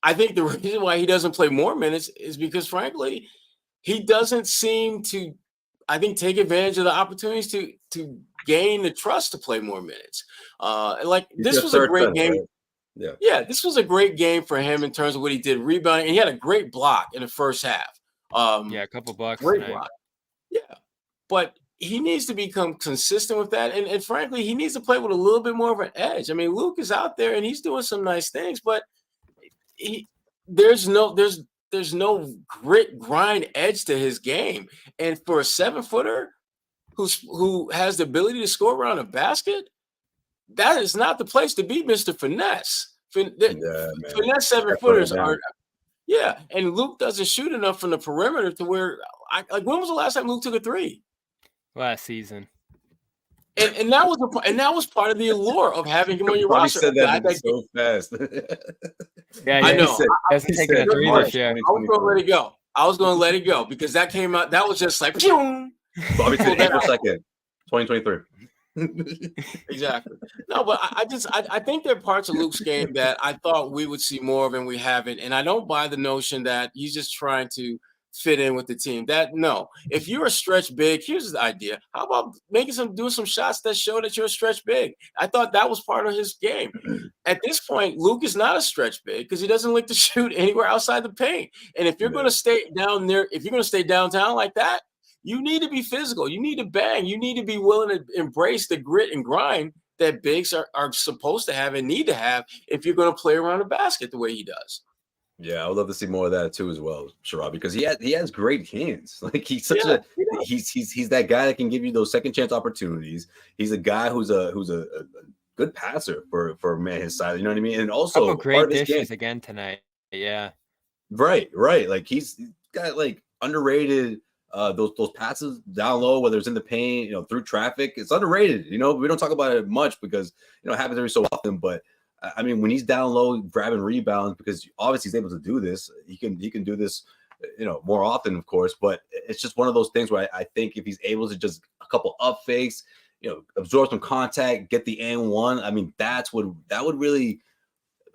I think the reason why he doesn't play more minutes is because, frankly, he doesn't seem to, I think, take advantage of the opportunities to gain the trust to play more minutes. This was a great game. Right? Yeah, this was a great game for him in terms of what he did, rebounding, and he had a great block in the first half. A couple blocks. Great block. Yeah, but he needs to become consistent with that, and frankly, he needs to play with a little bit more of an edge. I mean, Luke is out there and he's doing some nice things, but there's no grit, grind, edge to his game. And for a 7-footer who has the ability to score around a basket, that is not the place to be, Mr. Finesse. Finesse 7-footers are. Yeah, and Luke doesn't shoot enough from the perimeter to where when was the last time Luke took a three? Last season. And that was part of the allure of having him on your roster. Said that so fast. I know. I was taking a three this year. I was going to let it go. I was going to let it go because that came out. That was just like. Bobby said April 2nd, 2023. Exactly. No, but I think there are parts of Luke's game that I thought we would see more of and we haven't. And I don't buy the notion that he's just trying to fit in with the team. If you're a stretch big, here's the idea. How about doing some shots that show that you're a stretch big? I thought that was part of his game. At this point, Luke is not a stretch big because he doesn't like to shoot anywhere outside the paint. And if you're going to stay down there, if you're going to stay downtown like that, you need to be physical. You need to bang. You need to be willing to embrace the grit and grind that bigs are supposed to have and need to have if you're going to play around the basket the way he does. Yeah, I would love to see more of that too as well, Sherrod, because he has great hands. Like he's he's that guy that can give you those second chance opportunities. He's a guy who's a good passer for a man his size. You know what I mean? And also great dishes again tonight. Yeah. Right. Like he's got like underrated. Those passes down low, whether it's in the paint, through traffic, it's underrated. We don't talk about it much because it happens every so often. But I mean, when he's down low, grabbing rebounds, because obviously he's able to do this. He can do this, more often, of course. But it's just one of those things where I think if he's able to just a couple up fakes, absorb some contact, get the N1. I mean, that would really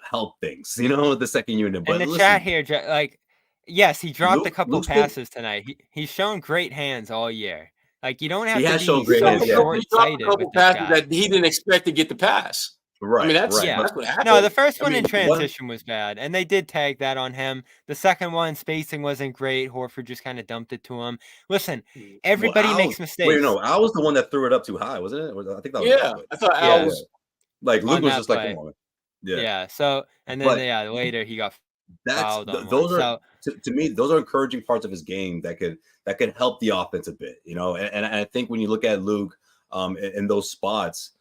help things, the second unit. But in the chat here, yes, he dropped a couple passes tonight. He's shown great hands all year. Like you don't have to be short-sighted with this guy. That he didn't expect to get the pass. Right. I mean, that's what happened. No, the first one in transition was bad, and they did tag that on him. The second one, spacing wasn't great. Horford just kind of dumped it to him. Listen, everybody makes mistakes. Wait, no, Al was the one that threw it up too high, wasn't it? I think that was. Yeah, I thought Al was. Like Luke was just like, come on. Yeah. So and then later he got. Those are to me, those are encouraging parts of his game that could help the offense a bit, and I think when you look at Luke in those spots,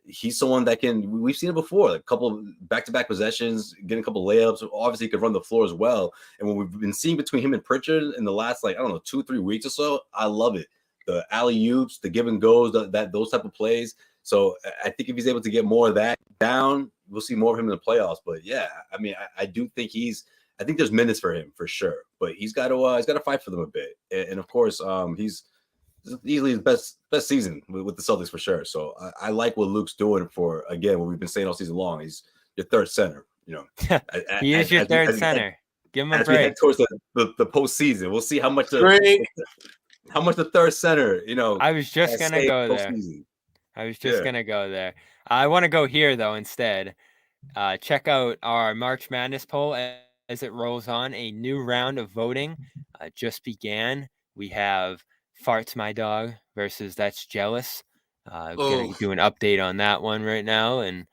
he's someone that we've seen it before, like a couple of back-to-back possessions, getting a couple of layups. Obviously, he could run the floor as well. And what we've been seeing between him and Pritchard in the last 2-3 weeks or so, I love it. The alley-oops, the give and goes, those type of plays. So I think if he's able to get more of that down, we'll see more of him in the playoffs. But yeah, I mean, I do think he's I think there's minutes for him for sure, but he's got to fight for them a bit. And of course, he's easily his best season with the Celtics for sure. So I like what Luke's doing for, again, what we've been saying all season long. He's your third center, you know. He is your third center. Give him a as break. we head towards the postseason, we'll see how much the third center, you know. I was just gonna go there. I was just gonna go there. I want to go here though instead. Check out our March Madness poll as it rolls on. A new round of voting just began. We have Farts My Dog versus That's Jealous. Gonna do an update on that one right now. And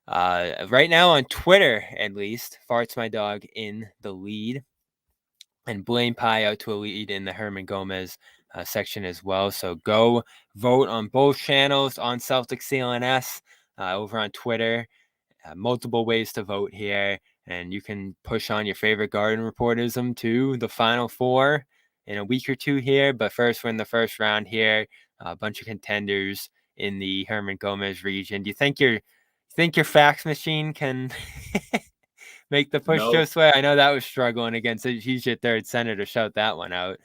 right now on Twitter, at least, Farts My Dog in the lead. And Blame Pie out to a lead in the Herman Gomez section as well. So go vote on both channels, on Celtics CLNS, over on Twitter. Multiple ways to vote here. And you can push on your favorite Garden Reportism to the Final Four in a week or two here. But first, we're in the first round here. A bunch of contenders in the Herman Gomez region. Do you think your fax machine can make the push, Josue? I know that was struggling against it. He's your third center to shout that one out.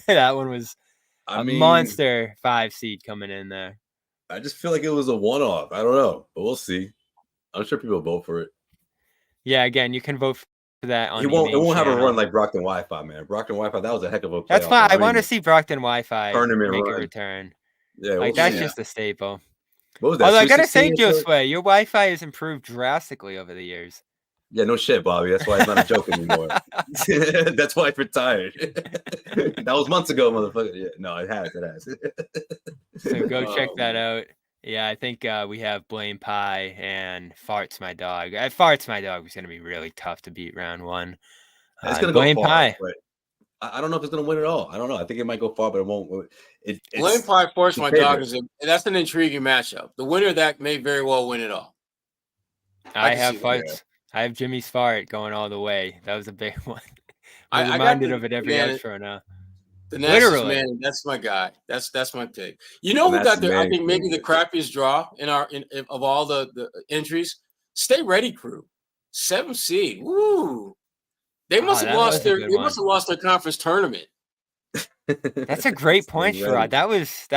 That one was a monster 5 seed coming in there. I just feel like it was a one-off. I don't know, but we'll see. I'm sure people vote for it. Yeah, again, you can vote for that on it won't have a run like Brockton Wi-Fi, man. Brockton Wi-Fi, that was a heck of a playoff. That's fine. I want to see Brockton Wi-Fi tournament make run. a return. Yeah, like that's just a staple. What was that? Although I gotta say, Josue, your Wi-Fi has improved drastically over the years. Yeah, no shit, Bobby. That's why it's not a joke anymore. That's why it's retired. That was months ago, motherfucker. Yeah, no, it has. So go check that out. Yeah, I think we have Blame Pie and Farts My Dog. Farts My Dog was going to be really tough to beat round one. It's going to go far. Pie. But I don't know if it's going to win at all. I don't know. I think it might go far, but it won't. Blame Pie, Farts My Dog that's an intriguing matchup. The winner of that may very well win it all. I have Farts. I have Jimmy's Fart going all the way. That was a big one. I'm reminded of it every outro now. The Nasty Man, that's my guy. That's my pick. You know who got I think maybe the crappiest draw of all the entries? Stay Ready Crew, 7th seed. Woo! They must have lost their conference tournament. That's a great point, Sherrod. That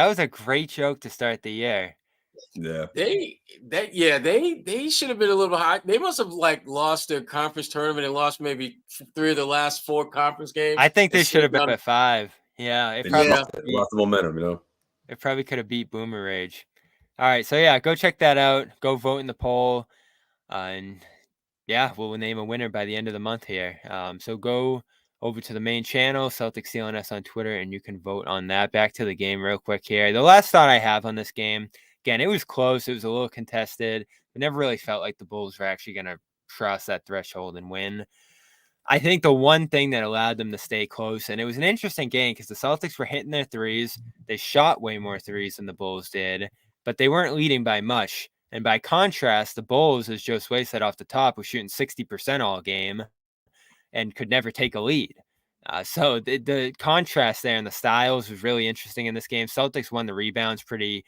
was a great joke to start the year. Yeah. They should have been a little high. They must have lost their conference tournament and lost maybe 3 of the last 4 conference games. I think they should have been at 5. Yeah, it probably lost the momentum, you know. It probably could have beat Boomer Rage. All right, so yeah, go check that out. Go vote in the poll, and yeah, we'll name a winner by the end of the month here. So go over to the main channel, Celtics CLNS on Twitter, and you can vote on that. Back to the game real quick here. The last thought I have on this game, again, it was close. It was a little contested. It never really felt like the Bulls were actually going to cross that threshold and win. I think the one thing that allowed them to stay close, and it was an interesting game because the Celtics were hitting their threes. They shot way more threes than the Bulls did, but they weren't leading by much. And by contrast, the Bulls, as Josue said off the top, was shooting 60% all game and could never take a lead. So the contrast there and the styles was really interesting in this game. Celtics won the rebounds pretty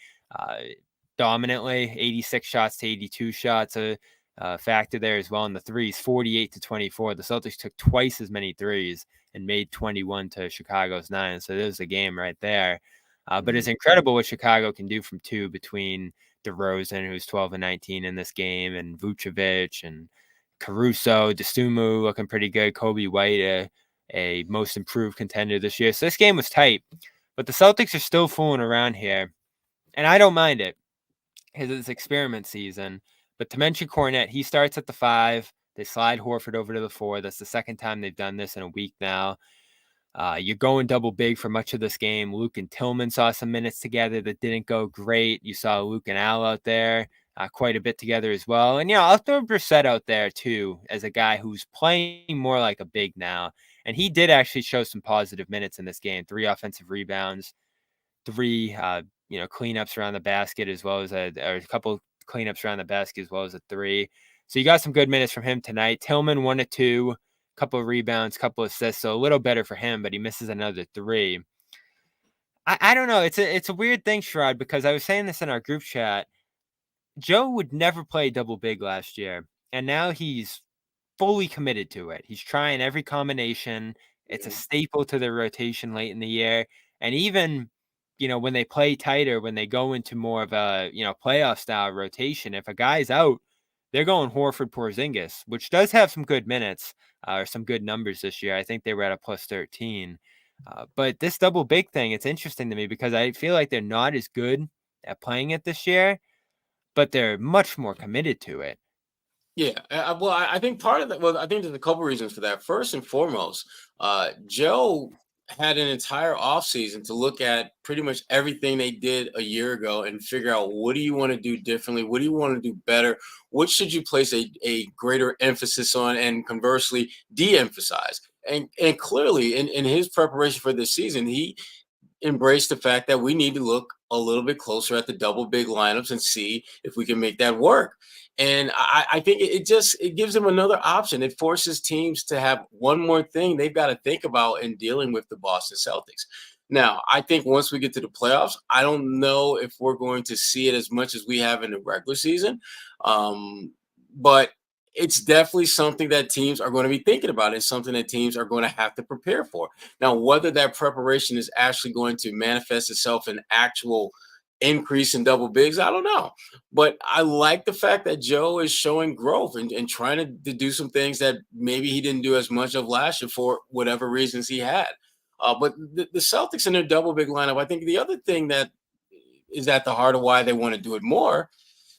dominantly, 86 shots to 82 shots. Factor there as well in the threes, 48 to 24. The Celtics took twice as many threes and made 21 to Chicago's 9. So there's a game right there. But it's incredible what Chicago can do from 2 between DeRozan, who's 12 and 19 in this game, and Vucevic and Caruso, Desumu looking pretty good. Kobe White, a most improved contender this year. So this game was tight, but the Celtics are still fooling around here. And I don't mind it because it's experiment season. But to mention Kornet, he starts at the 5. They slide Horford over to the 4. That's the second time they've done this in a week now. You're going double big for much of this game. Luke and Tillman saw some minutes together that didn't go great. You saw Luke and Al out there quite a bit together as well. And, I'll throw Brissett out there too as a guy who's playing more like a big now. And he did actually show some positive minutes in this game. 3 offensive rebounds, 3 cleanups around the basket, as well as a couple cleanups around the basket, as well as a 3. So you got some good minutes from him tonight. Tillman 1 of 2, couple of rebounds, couple of assists, so a little better for him, but he misses another 3. I don't know. It's a weird thing, Sherrod, because I was saying this in our group chat. Joe would never play double big last year, and now he's fully committed to it. He's trying every combination. It's a staple to their rotation late in the year. And even, when they play tighter, when they go into more of a, playoff style rotation, if a guy's out, they're going Horford, Porzingis, which does have some good minutes or some good numbers this year. I think they were at a plus 13. But this double big thing, it's interesting to me because I feel like they're not as good at playing it this year, but they're much more committed to it. Yeah, well, I think part of that. Well, I think there's a couple reasons for that. First and foremost, Joe had an entire offseason to look at pretty much everything they did a year ago and figure out what do you want to do differently, what do you want to do better, what should you place a greater emphasis on, and conversely de-emphasize. And clearly, in his preparation for this season, he embraced the fact that we need to look a little bit closer at the double big lineups and see if we can make that work. And I think it gives them another option. It forces teams to have one more thing they've got to think about in dealing with the Boston Celtics. Now, I think once we get to the playoffs, I don't know if we're going to see it as much as we have in the regular season. But it's definitely something that teams are going to be thinking about. It's something that teams are going to have to prepare for. Now, whether that preparation is actually going to manifest itself in actual increase in double bigs, I don't know. But I like the fact that Joe is showing growth and trying to do some things that maybe he didn't do as much of last year for whatever reasons he had. But the Celtics in their double big lineup, I think the other thing that is at the heart of why they want to do it more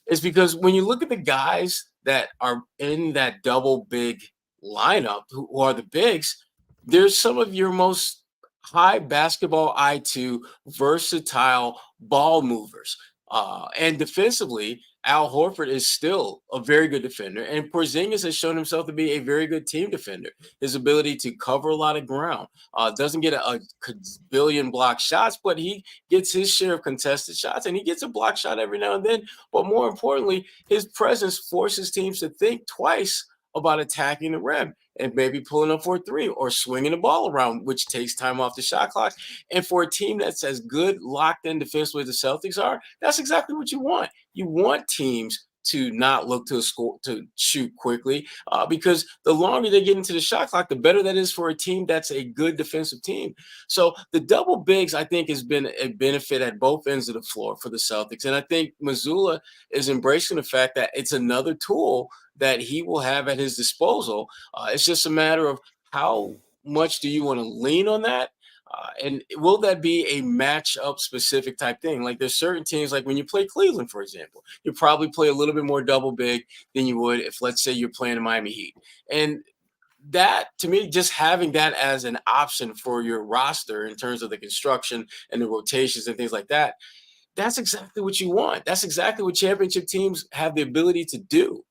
is because when you look at the guys that are in that double big lineup who are the bigs, there's some of your most high basketball IQ, versatile ball movers. And defensively, Al Horford is still a very good defender, and Porzingis has shown himself to be a very good team defender. His ability to cover a lot of ground, doesn't get a billion block shots, but he gets his share of contested shots, and he gets a block shot every now and then. But more importantly, his presence forces teams to think twice about attacking the rim and maybe pulling up for a three or swinging the ball around, which takes time off the shot clock. And for a team that's as good locked in defensively as the Celtics are, that's exactly what you want. You want teams to not look to score, to shoot quickly, because the longer they get into the shot clock, the better that is for a team that's a good defensive team. So the double bigs, I think, has been a benefit at both ends of the floor for the Celtics. And I think Mazzulla is embracing the fact that it's another tool that he will have at his disposal. It's just a matter of how much do you want to lean on that? And will that be a matchup specific type thing? Like there's certain teams, like when you play Cleveland, for example, you probably play a little bit more double big than you would if, let's say, you're playing the Miami Heat. And that, to me, just having that as an option for your roster in terms of the construction and the rotations and things like that, that's exactly what you want. That's exactly what championship teams have the ability to do.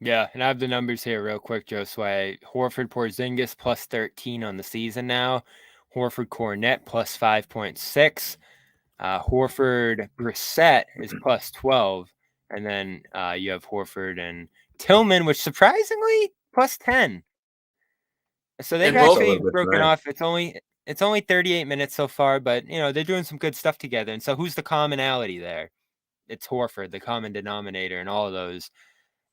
Yeah, and I have the numbers here real quick, Josue. Horford, Porzingis plus 13 on the season now. Horford, Kornet plus 5.6. Horford, Brissett is plus 12. And then you have Horford and Tillman, which surprisingly plus 10. So they've actually broken off. It's only 38 minutes so far, but they're doing some good stuff together. And so who's the commonality there? It's Horford, the common denominator in all of those.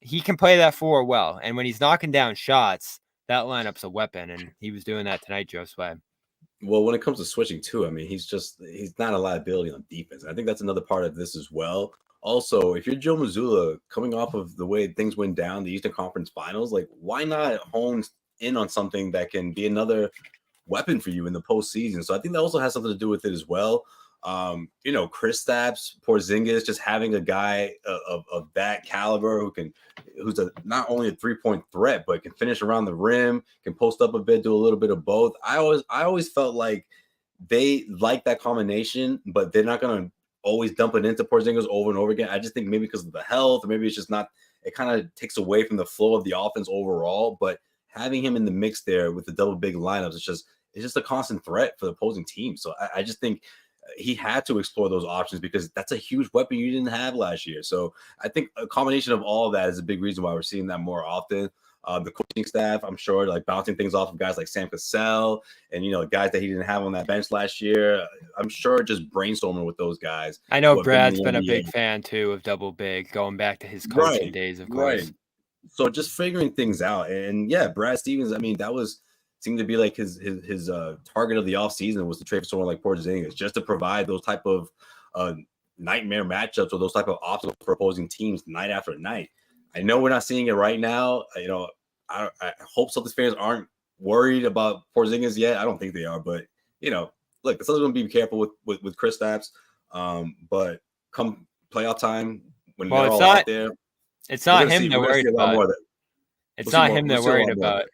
He can play that four well, and when he's knocking down shots, that lineup's a weapon, and he was doing that tonight, Josue. Well, when it comes to switching too, I mean, he's not a liability on defense. I think that's another part of this as well. Also, if you're Joe Mazzulla, coming off of the way things went down, the Eastern Conference Finals, like why not hone in on something that can be another weapon for you in the postseason? So I think that also has something to do with it as well. Kristaps, Porzingis, just having a guy of that caliber who's not only a 3-point threat, but can finish around the rim, can post up a bit, do a little bit of both. I always felt like they like that combination, but they're not going to always dump it into Porzingis over and over again. I just think maybe because of the health, or maybe it's just not, it kind of takes away from the flow of the offense overall. But having him in the mix there with the double big lineups, it's just a constant threat for the opposing team. So I just think he had to explore those options because that's a huge weapon you didn't have last year. So I think a combination of all of that is a big reason why we're seeing that more often. The coaching staff, I'm sure, like bouncing things off of guys like Sam Cassell and, guys that he didn't have on that bench last year. I'm sure just brainstorming with those guys. I know Brad's been a big fan, too, of double big, going back to his coaching days, of course. Right. So just figuring things out. And yeah, Brad Stevens, I mean, that seemed to be like his target of the offseason was to trade for someone like Porzingis, just to provide those type of nightmare matchups or those type of obstacles for opposing teams night after night. I know we're not seeing it right now. I hope Celtics fans aren't worried about Porzingis yet. I don't think they are, but look, the Celtics going to be careful with Kristaps. But come playoff time, when they're all out there, it's not him they're worried about. It's not him they're worried about.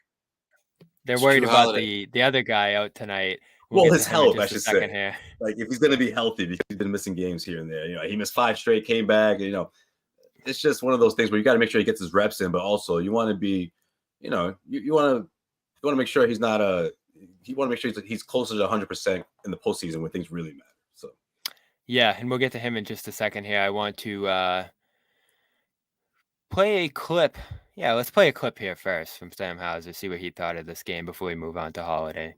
They're worried about the other guy out tonight. Well, his health, I should say. Here. Like if he's going to be healthy, because he's been missing games here and there. He missed 5 straight, came back. It's just one of those things where you got to make sure he gets his reps in, but also you want to be, you want to make sure he's not you want to make sure he's closer to 100% in the postseason when things really matter. So, yeah, and we'll get to him in just a second here. I want to play a clip. Yeah, let's play a clip here first from Sam Hauser, see what he thought of this game before we move on to Holiday.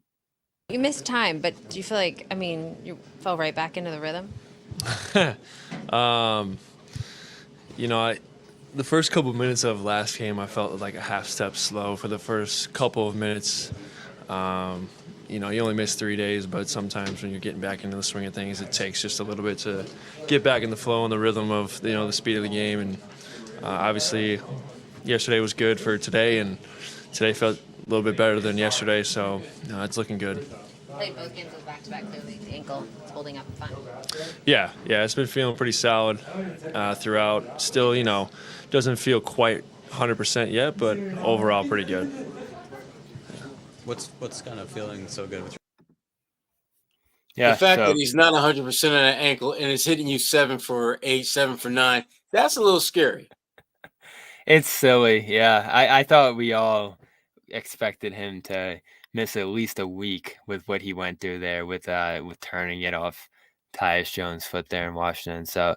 You missed time, but do you feel like, you fell right back into the rhythm? The first couple of minutes of last game, I felt like a half step slow for the first couple of minutes. You only miss 3 days, but sometimes when you're getting back into the swing of things, it takes just a little bit to get back in the flow and the rhythm of, the speed of the game. And obviously, yesterday was good for today, and today felt a little bit better than yesterday, so it's looking good. Played both games with back-to-back, clearly the ankle is holding up fine. Yeah, it's been feeling pretty solid throughout. Still, doesn't feel quite 100% yet, but overall pretty good. What's kind of feeling so good with you? Yeah, the fact that he's not 100% on an ankle and it's hitting you 7 for 8, 7 for 9, that's a little scary. It's silly, yeah. I thought we all expected him to miss at least a week with what he went through there with turning it off Tyus Jones' foot there in Washington. So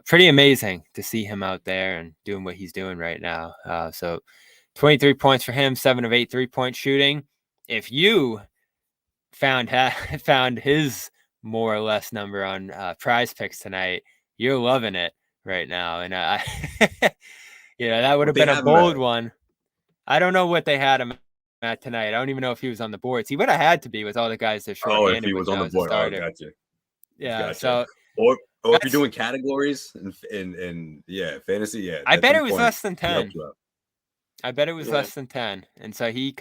pretty amazing to see him out there and doing what he's doing right now. So 23 points for him, 7 of 8 3-point shooting. If you found his more or less number on PrizePicks tonight, you're loving it right now. And that would have been a bold one. I don't know what they had him at tonight. I don't even know if he was on the boards. He would have had to be with all the guys that short-handed. Oh, if he was on the board, gotcha. Yeah, gotcha. So or if you're doing categories in fantasy, yeah. I bet it was less than 10. I bet it was less than 10, and so he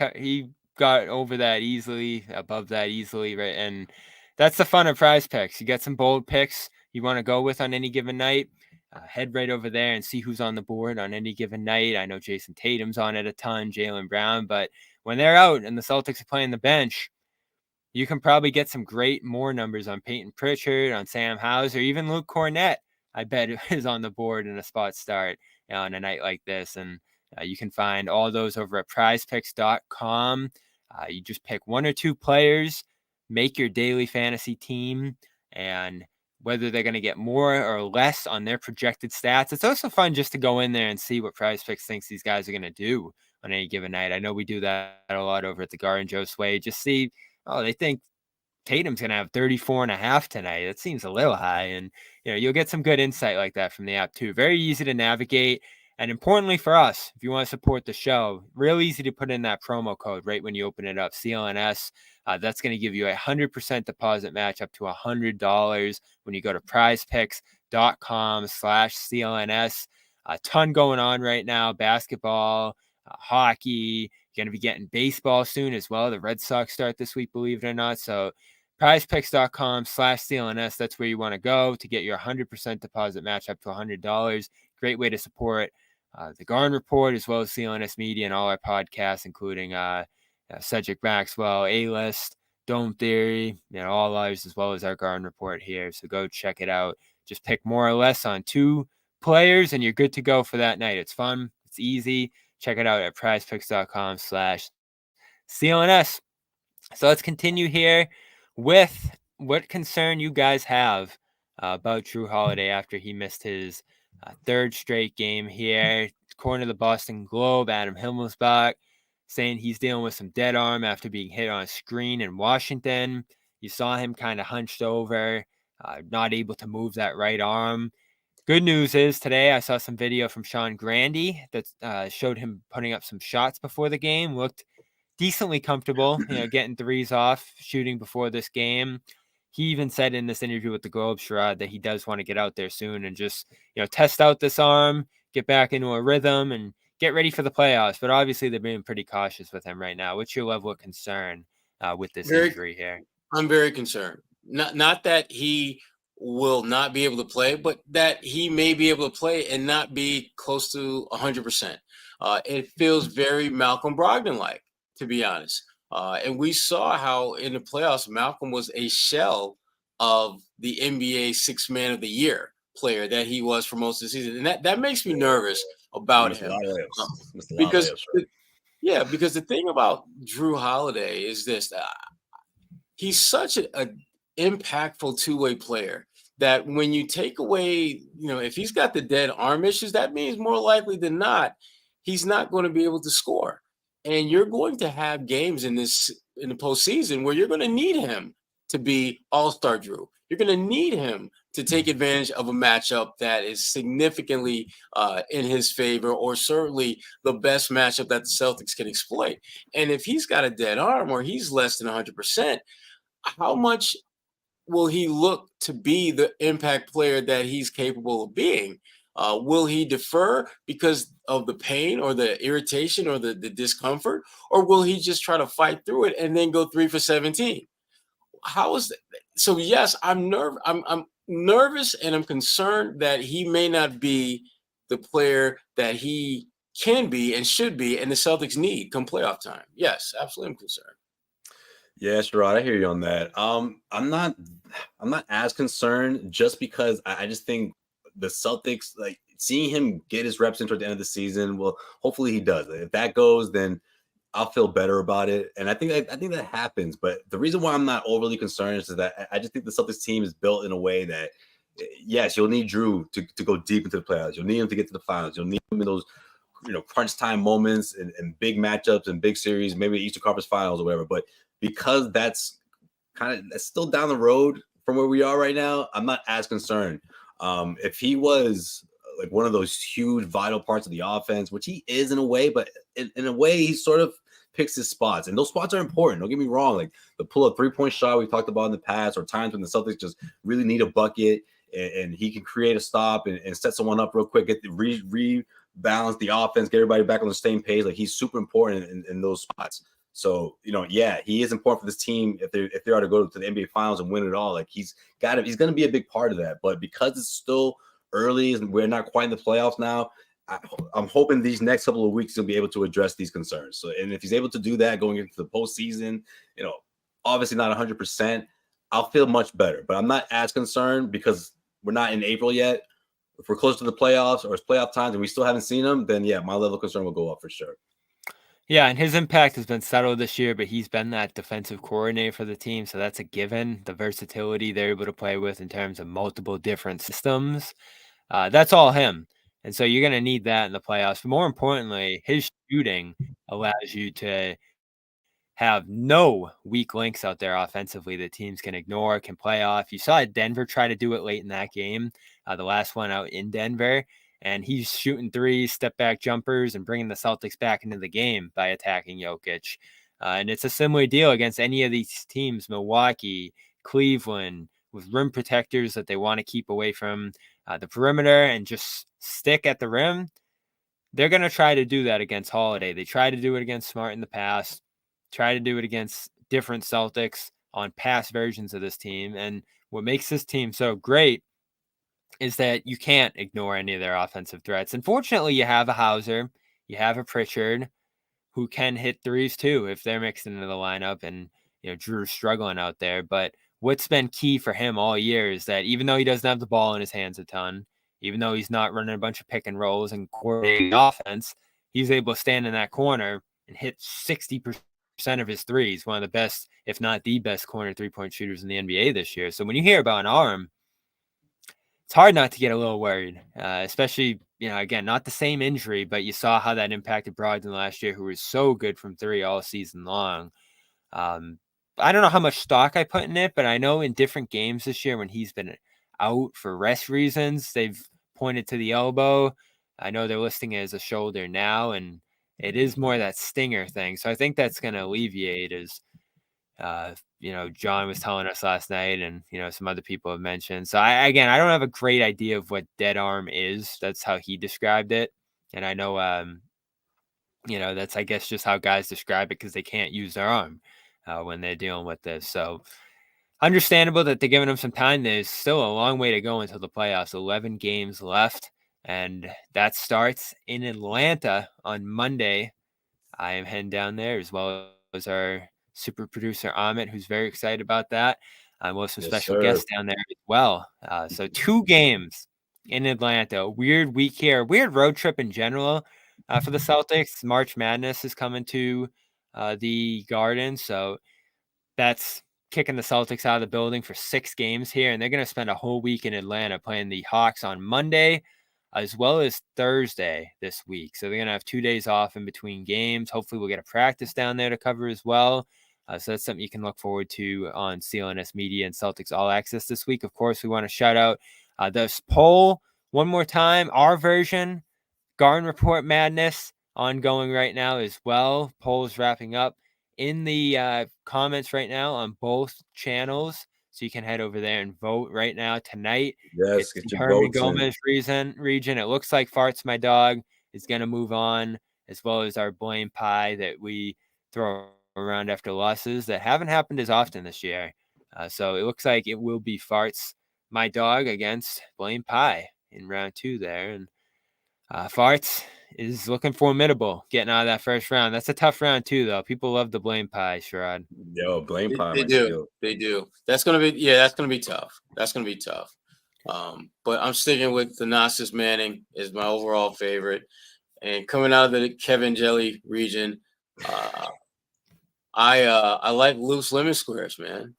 got over that easily, above that easily, right? And that's the fun of PrizePicks. You get some bold picks you want to go with on any given night. Head right over there and see who's on the board on any given night. I know Jason Tatum's on it a ton, Jaylen Brown, but when they're out and the Celtics are playing the bench, you can probably get some more numbers on Peyton Pritchard, on Sam Hauser, even Luke Kornet. I bet is on the board in a spot start on a night like this. And you can find all those over at PrizePicks.com. You just pick 1 or 2 players, make your daily fantasy team, and whether they're going to get more or less on their projected stats. It's also fun just to go in there and see what PrizePicks thinks these guys are going to do on any given night. I know we do that a lot over at the Garden Josue. Just see, they think Tatum's going to have 34.5 tonight. That seems a little high. And, you'll get some good insight like that from the app too. Very easy to navigate. And importantly for us, if you want to support the show, real easy to put in that promo code right when you open it up, CLNS. That's going to give you a 100% deposit match up to $100 when you go to prizepicks.com/CLNS. A ton going on right now. Basketball, hockey. You're going to be getting baseball soon as well. The Red Sox start this week, believe it or not. So prizepicks.com/CLNS. That's where you want to go to get your 100% deposit match up to $100. Great way to support the Garden Report as well as CLNS Media and all our podcasts, including Cedric Maxwell, A-List, Dome Theory, all ours, as well as our Garden Report here. So go check it out. Just pick more or less on 2 players and you're good to go for that night. It's fun. It's easy. Check it out at prizepicks.com/CLNS. So let's continue here with what concern you guys have about Jrue Holiday after he missed his 3rd straight game here. According to the Boston Globe, Adam Himmelsbach saying he's dealing with some dead arm after being hit on a screen in Washington. You saw him kind of hunched over, not able to move that right arm. Good news is today I saw some video from Sean Grandy that showed him putting up some shots before the game. Looked decently comfortable, getting threes off, shooting before this game. He even said in this interview with the Globe, Sherrod, that he does want to get out there soon and just, test out this arm, get back into a rhythm, and get ready for the playoffs. But obviously, they're being pretty cautious with him right now. What's your level of concern with this injury here? I'm very concerned. Not that he will not be able to play, but that he may be able to play and not be close to 100%. It feels very Malcolm Brogdon-like, to be honest. And we saw how in the playoffs, Malcolm was a shell of the NBA Sixth Man of the Year player that he was for most of the season. And that makes me nervous about him. Because the thing about Jrue Holiday is this. He's such an impactful two-way player that when you take away, if he's got the dead arm issues, that means more likely than not, he's not going to be able to score. And you're going to have games in the postseason where you're going to need him to be all-star Jrue. You're going to need him to take advantage of a matchup that is significantly in his favor, or certainly the best matchup that the Celtics can exploit. And if he's got a dead arm or he's less than 100%, how much will he look to be the impact player that he's capable of being? Will he defer because of the pain or the irritation or the discomfort, or will he just try to fight through it and then go 3 for 17? How is that? So yes, I'm nervous and I'm concerned that he may not be the player that he can be and should be, and the Celtics need come playoff time. Yes, absolutely, I'm concerned. Yeah, Sherrod, I hear you on that. I'm not as concerned, just because I just think the Celtics, like, seeing him get his reps in toward the end of the season, well, hopefully he does. If that goes, then I'll feel better about it. And I think that happens. But the reason why I'm not overly concerned is that I just think the Celtics team is built in a way that, yes, you'll need Jrue to go deep into the playoffs. You'll need him to get to the finals. You'll need him in those crunch time moments and big matchups and big series, maybe Eastern Conference Finals or whatever. But because that's still down the road from where we are right now, I'm not as concerned. If he was like one of those huge vital parts of the offense, which he is in a way, but in a way he sort of picks his spots, and those spots are important. Don't get me wrong, like the pull-up three-point shot we've talked about in the past, or times when the Celtics just really need a bucket and he can create a stop and set someone up real quick, get the rebalance the offense, get everybody back on the same page. Like, he's super important in those spots. So, he is important for this team if they are to go to the NBA Finals and win it all. Like, he's going to be a big part of that. But because it's still early and we're not quite in the playoffs now, I'm hoping these next couple of weeks he'll be able to address these concerns. So, and if he's able to do that going into the postseason, obviously not 100%, I'll feel much better. But I'm not as concerned because we're not in April yet. If we're close to the playoffs or it's playoff times and we still haven't seen him, then yeah, my level of concern will go up for sure. Yeah, and his impact has been subtle this year, but he's been that defensive coordinator for the team, so that's a given. The versatility they're able to play with in terms of multiple different systems, that's all him. And so you're going to need that in the playoffs. But more importantly, his shooting allows you to have no weak links out there offensively that teams can ignore, can play off. You saw Denver try to do it late in that game, the last one out in Denver. And he's shooting threes, step-back jumpers, and bringing the Celtics back into the game by attacking Jokic. And it's a similar deal against any of these teams, Milwaukee, Cleveland, with rim protectors that they want to keep away from the perimeter and just stick at the rim. They're going to try to do that against Holiday. They tried to do it against Smart in the past, try to do it against different Celtics on past versions of this team. And what makes this team so great is that you can't ignore any of their offensive threats. Unfortunately, you have a Hauser, you have a Pritchard who can hit threes too if they're mixed into the lineup, and Jrue's struggling out there. But what's been key for him all year is that even though he doesn't have the ball in his hands a ton, even though he's not running a bunch of pick and rolls and coordinating offense, he's able to stand in that corner and hit 60% of his threes. One of the best, if not the best, corner three-point shooters in the NBA this year. So when you hear about an arm, it's hard not to get a little worried, especially, again, not the same injury, but you saw how that impacted Brogdon last year, who was so good from three all season long. I don't know how much stock I put in it, but I know in different games this year when he's been out for rest reasons, they've pointed to the elbow. I know they're listing it as a shoulder now, and it is more that stinger thing. So I think that's going to alleviate, as John was telling us last night, and some other people have mentioned. So I don't have a great idea of what dead arm is. That's how he described it, and I know that's, I guess, just how guys describe it because they can't use their arm when they're dealing with this. So understandable that they're giving him some time. There's still a long way to go until the playoffs. 11 games left, and that starts in Atlanta on Monday. I am heading down there, as well as our super producer Amit, who's very excited about that. We'll have some special guests down there as well. So 2 games in Atlanta. A weird week here. A weird road trip in general for the Celtics. March Madness is coming to the Garden, so that's kicking the Celtics out of the building for 6 games here, and they're going to spend a whole week in Atlanta playing the Hawks on Monday as well as Thursday this week. So they're going to have 2 days off in between games. Hopefully we'll get a practice down there to cover as well. So that's something you can look forward to on CLNS Media and Celtics All Access this week. Of course, we want to shout out this poll one more time. Our version, Garden Report Madness, ongoing right now as well. Poll is wrapping up in the comments right now on both channels. So you can head over there and vote right now tonight. Yes, it's the Herman Gomez region. It looks like Farts My Dog is going to move on, as well as our Blame Pie that we throw around after losses that haven't happened as often this year. So it looks like it will be Farts My Dog against Blame Pie in round 2 there. And Farts is looking formidable getting out of that first round. That's a tough round too, though. People love the Blame Pie, Sherrod. Yo, Blame Pie. They do. That's gonna be tough. That's gonna be tough. But I'm sticking with Thanasis Manning is my overall favorite. And coming out of the Kevin Jelly region, I like loose lemon squares, man.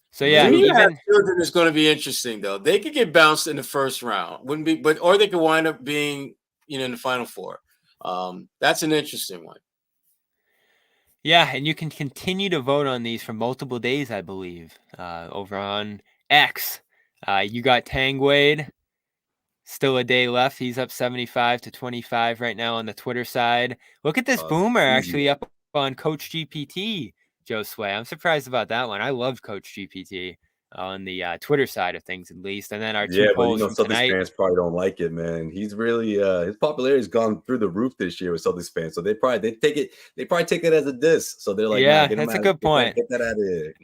So yeah, children is going to be interesting though. They could get bounced in the first round, or they could wind up being, in the Final Four. That's an interesting one. Yeah, and you can continue to vote on these for multiple days, I believe, over on X. You got Tangwade, still a day left. He's up 75-25 right now on the Twitter side. Look at this boomer actually up on Coach GPT. Josue, I'm surprised about that one. I loved Coach GPT on the Twitter side of things, at least. And then our 2 polls from tonight. Celtics fans probably don't like it, man. He's really his popularity has gone through the roof this year with Celtics fans. So they probably take it as a diss. So they're like, yeah, that's a good point. Get that out of here.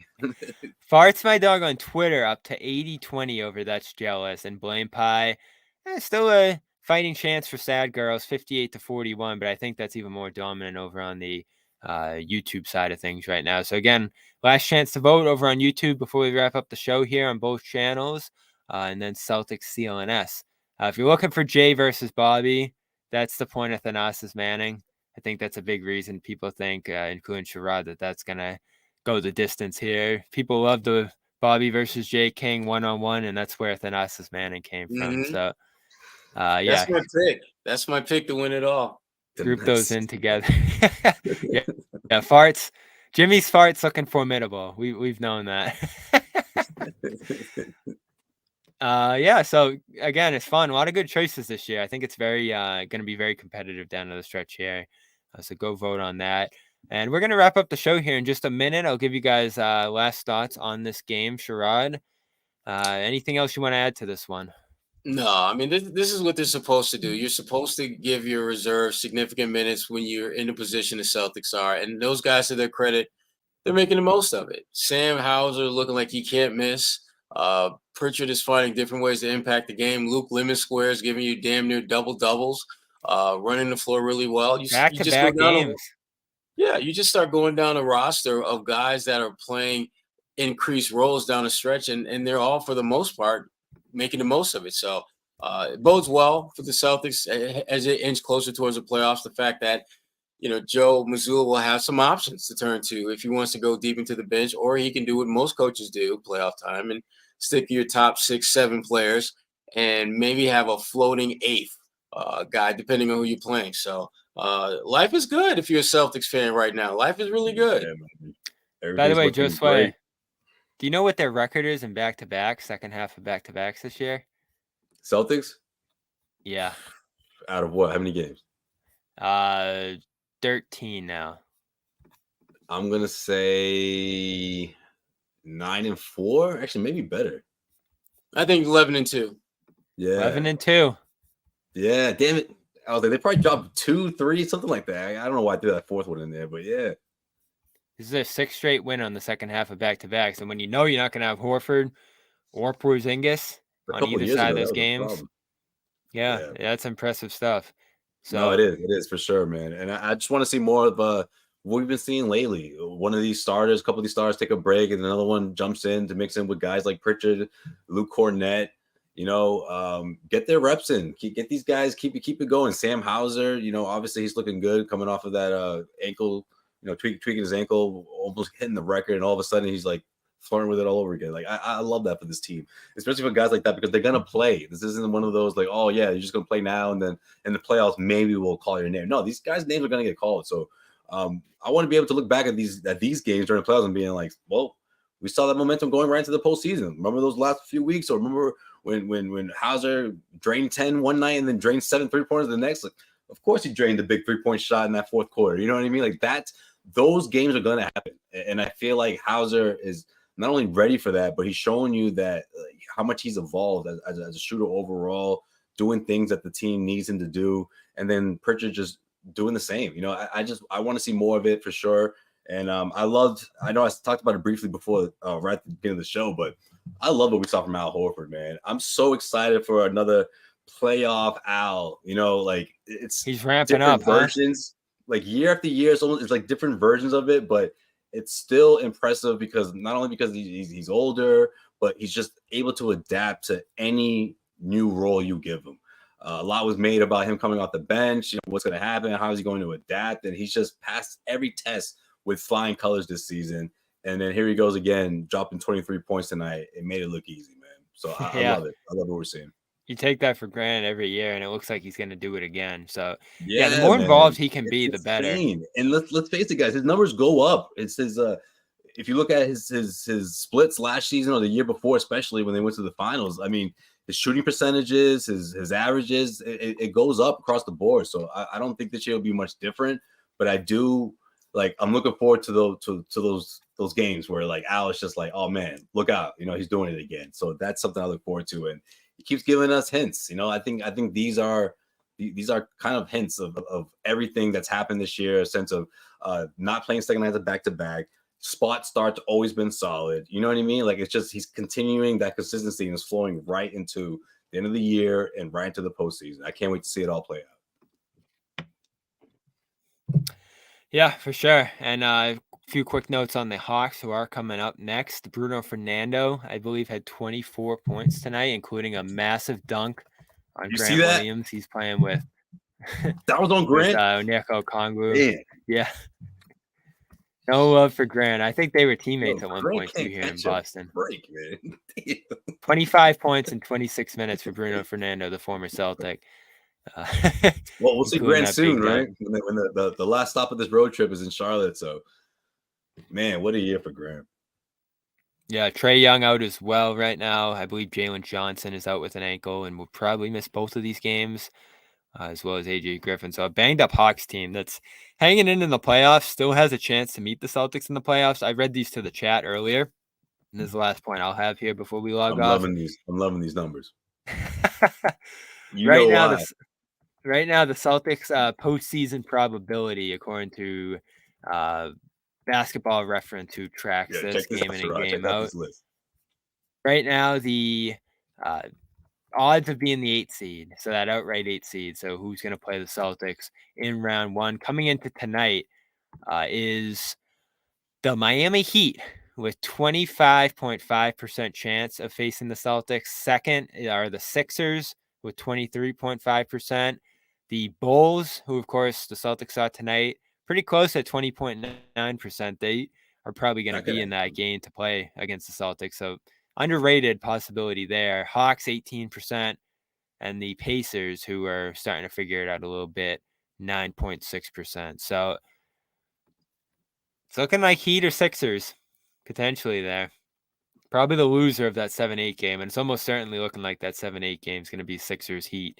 Farts My Dog on Twitter up to 80-20 over That's Jealous, and Blame Pie. Still a fighting chance for Sad Girls, 58-41, but I think that's even more dominant over on the YouTube side of things right now. So again, last chance to vote over on YouTube before we wrap up the show here on both channels, and then Celtics CLNS. If you're looking for Jay versus Bobby, that's the point of Thanasis Manning. I think that's a big reason people think, including Sherrod, that's going to go the distance here. People love the Bobby versus Jay King one-on-one, and that's where Thanasis Manning came from. So that's my pick. That's my pick to win it all. Group those in together. yeah, Farts. Jimmy's Farts looking formidable. We've known that. So again, it's fun. A lot of good choices this year. I think it's very going to be very competitive down to the stretch here. So go vote on that. And we're going to wrap up the show here in just a minute. I'll give you guys last thoughts on this game. Sherrod, anything else you want to add to this one? No, I mean, this is what they're supposed to do. You're supposed to give your reserve significant minutes when you're in the position the Celtics are. And those guys, to their credit, they're making the most of it. Sam Hauser looking like he can't miss. Pritchard is finding different ways to impact the game. Luke Lemon Square is giving you damn near double-doubles, running the floor really well. Back-to-back games. You just start going down a roster of guys that are playing increased roles down the stretch, and they're all, for the most part, making the most of it. So it bodes well for the Celtics as it inch closer towards the playoffs. The fact that, Joe Mazzulla will have some options to turn to if he wants to go deep into the bench, or he can do what most coaches do, playoff time, and stick to your top 6-7 players and maybe have a floating 8th guy, depending on who you're playing. So life is good if you're a Celtics fan right now. Life is really good. Yeah, by the way, Josue, do you know what their record is in back-to-back, second half of back-to-backs this year? Celtics? Yeah. Out of what? How many games? 13 now. I'm gonna say 9-4. Actually, maybe better. I think 11-2. Yeah. 11-2. Yeah, damn it. I was like, they probably dropped 2, 3, something like that. I don't know why I threw that fourth one in there, but yeah. This is their 6th straight win on the second half of back-to-backs. And when you know you're not going to have Horford or Porzingis A on couple either years side ago, of that those was a games, problem. yeah, that's impressive stuff. No, So it is for sure, man. And I just want to see more of what we've been seeing lately. One of these starters, a couple of these stars take a break, and another one jumps in to mix in with guys like Pritchard, Luke Kornet. Get their reps in. Get these guys, keep it going. Sam Hauser, obviously he's looking good coming off of that ankle, tweaking his ankle, almost hitting the record, and all of a sudden he's like flirting with it all over again. Like I love that for this team, especially for guys like that, because they're gonna play. This isn't one of those like, oh yeah, you're just gonna play now and then in the playoffs maybe we'll call your name. No, these guys' names are gonna get called. So I want to be able to look back at these games during the playoffs and being like, well, we saw that momentum going right into the postseason. Remember those last few weeks, or remember when Hauser drained 10 one night and then drained 7 3-pointers the next? Like, of course he drained the big 3-point shot in that fourth quarter. You know what I mean? Like those games are gonna happen, and I feel like Hauser is not only ready for that, but he's showing you that how much he's evolved as a shooter overall, doing things that the team needs him to do, and then Pritchard just doing the same. I want to see more of it for sure. And I know I talked about it briefly before, right at the beginning of the show, but I love what we saw from Al Horford, man. I'm so excited for another playoff Al. he's ramping up, versions, like year after year. It's like different versions of it, but it's still impressive because not only because he's older, but he's just able to adapt to any new role you give him. A lot was made about him coming off the bench, what's going to happen, how is he going to adapt, and he's just passed every test with flying colors this season. And then here he goes again, dropping 23 points tonight. It made it look easy, man. So I love it. I love what we're seeing. You take that for granted every year, and it looks like he's going to do it again. So yeah, the more involved he can be, it's the better. insane. And let's face it, guys, his numbers go up. It's his if you look at his splits last season or the year before, especially when they went to the finals, I mean, his shooting percentages, his averages, it goes up across the board. So I don't think this year will be much different, but I do I'm looking forward to those games where like Al is just like, oh man, look out, he's doing it again. So that's something I look forward to, and he keeps giving us hints. I think these are kind of hints of everything that's happened this year. A sense of not playing second nights of back-to-back. Spot starts always been solid. You know what I mean? Like it's just he's continuing that consistency and is flowing right into the end of the year and right into the postseason. I can't wait to see it all play out. Yeah, for sure. And a few quick notes on the Hawks who are coming up next. Bruno Fernando, I believe, had 24 points tonight, including a massive dunk on Grant Williams. He's playing with that was on Grant. Onyeka Okongwu. Yeah. No love for Grant. I think they were teammates at one point too here in Boston. Break, man. 25 points in 26 minutes for Bruno Fernando, the former Celtic. Well, we'll see Grant soon, right? When the last stop of this road trip is in Charlotte. So, man, what a year for Grant. Yeah, Trae Young out as well right now. I believe Jalen Johnson is out with an ankle and will probably miss both of these games. As well as AJ Griffin. So a banged up Hawks team that's hanging in the playoffs, still has a chance to meet the Celtics in the playoffs. I read these to the chat earlier. And this is the last point I'll have here before we log off. I'm loving these numbers. Right now, the Celtics postseason probability, according to Basketball Reference, who tracks this game in and game out. Right now, the odds of being the 8th seed, so that outright 8th seed, so who's going to play the Celtics in round 1 coming into tonight is the Miami Heat with 25.5% chance of facing the Celtics. Second are the Sixers with 23.5%. The Bulls, who of course the Celtics saw tonight, pretty close at 20.9%. They are probably going to be in that game to play against the Celtics, so underrated possibility there. Hawks 18%, and the Pacers, who are starting to figure it out a little bit, 9.6%. So it's looking like Heat or Sixers potentially there. Probably the loser of that 7-8 game, and it's almost certainly looking like that 7-8 game is going to be Sixers Heat.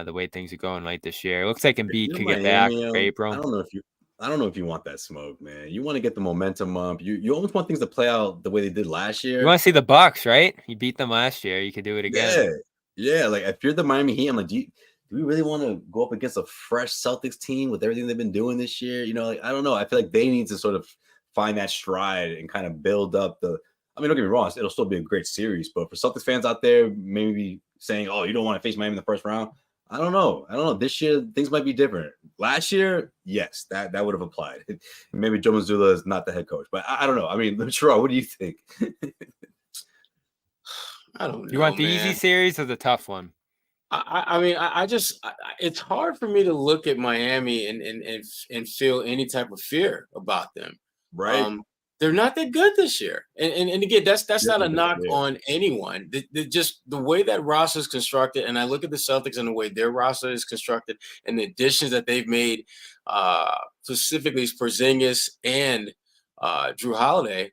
The way things are going like this year, it looks like Embiid could get back for April. I don't know if you want that smoke, man. You want to get the momentum up. You almost want things to play out the way they did last year. You want to see the Bucks, right? You beat them last year. You could do it again. Yeah. Like if you're the Miami Heat, I'm like, do we really want to go up against a fresh Celtics team with everything they've been doing this year? You know, like, I don't know. I feel like they need to sort of find that stride and kind of build up the. I mean, don't get me wrong, it'll still be a great series, but for Celtics fans out there, maybe saying, "Oh, you don't want to face Miami in the first round." I don't know. This year things might be different. Last year, yes, that would have applied. Maybe Joe Mazzulla is not the head coach, but I don't know. I mean, Sherrod, what do you think? I don't know. You want the easy series or the tough one? I mean, it's hard for me to look at Miami and feel any type of fear about them. Right. They're not that good this year. And again, that's not a knock on anyone. Just the way that roster is constructed, and I look at the Celtics and the way their roster is constructed and the additions that they've made, specifically Porzingis and Jrue Holiday,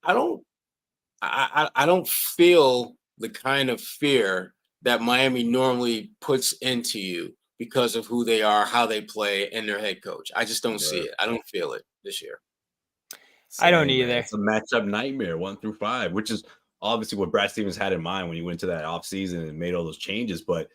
I don't feel the kind of fear that Miami normally puts into you because of who they are, how they play, and their head coach. I just don't see it. I don't feel it this year. I don't either. It's a matchup nightmare 1 through 5, which is obviously what Brad Stevens had in mind when he went to that offseason and made all those changes. But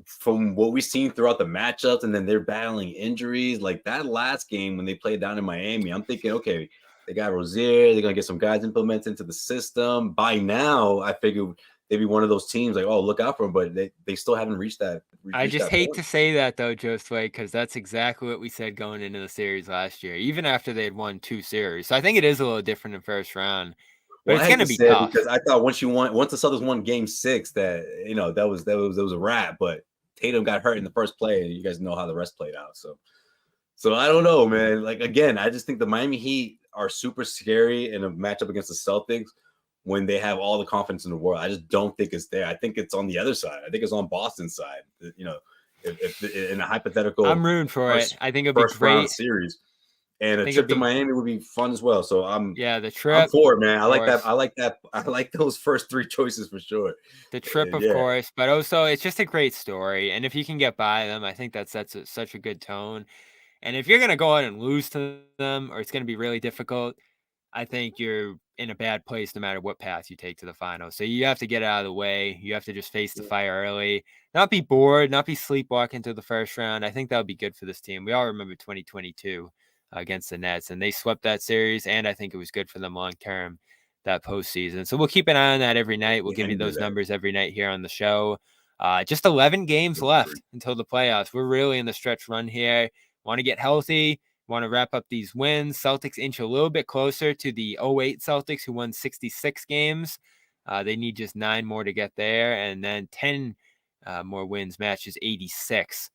from what we've seen throughout the matchups, and then they're battling injuries, like that last game when they played down in Miami, I'm thinking, okay, they got Rozier, they're gonna get some guys implemented into the system. By now, I figured they'd be one of those teams like, oh, look out for them, but they still haven't reached that. I just hate to say that though, Josue, because that's exactly what we said going into the series last year, even after they had won 2 series. So I think it is a little different in first round, but it's going to be tough. Because I thought once the Celtics won Game 6, that that was a wrap. But Tatum got hurt in the first play, and you guys know how the rest played out. So I don't know, man. Like again, I just think the Miami Heat are super scary in a matchup against the Celtics when they have all the confidence in the world. I just don't think it's there. I think it's on the other side. I think it's on Boston's side. If in a hypothetical, I'm rooting for it. I think it'll be great series, and a trip to Miami would be fun as well. So the trip. I'm for it, man. I like that. I like those first 3 choices for sure. The trip, of course, but also it's just a great story. And if you can get by them, I think that sets such a good tone. And if you're going to go out and lose to them, or it's going to be really difficult, I think you're in a bad place no matter what path you take to the final. So you have to get out of the way. You have to just face the fire early, not be bored, not be sleepwalking to the first round. I think that would be good for this team. We all remember 2022 against the Nets, and they swept that series, and I think it was good for them long term, that postseason. So we'll keep an eye on that every night. We'll give you those numbers every night here on the show. Just 11 games left until the playoffs. We're really in the stretch run here. Want to get healthy, want to wrap up these wins. Celtics inch a little bit closer to the 08 Celtics, who won 66 games. They need just 9 more to get there, and then 10 more wins matches 86,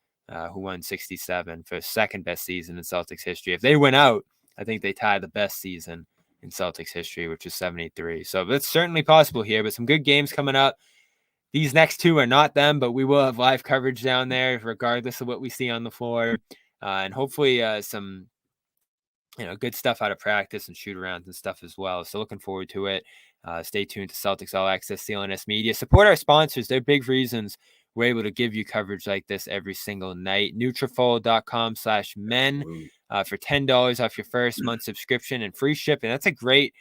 who won 67 for second best season in Celtics history. If they win out, I think they tie the best season in Celtics history, which is 73. So that's certainly possible here, but some good games coming up. These next 2 are not them, but we will have live coverage down there regardless of what we see on the floor. And hopefully some good stuff out of practice and shoot arounds and stuff as well. So looking forward to it. Stay tuned to Celtics All Access CLNS Media. Support our sponsors. They're big reasons we're able to give you coverage like this every single night. Nutrafol.com/men for $10 off your first month subscription and free shipping. That's a great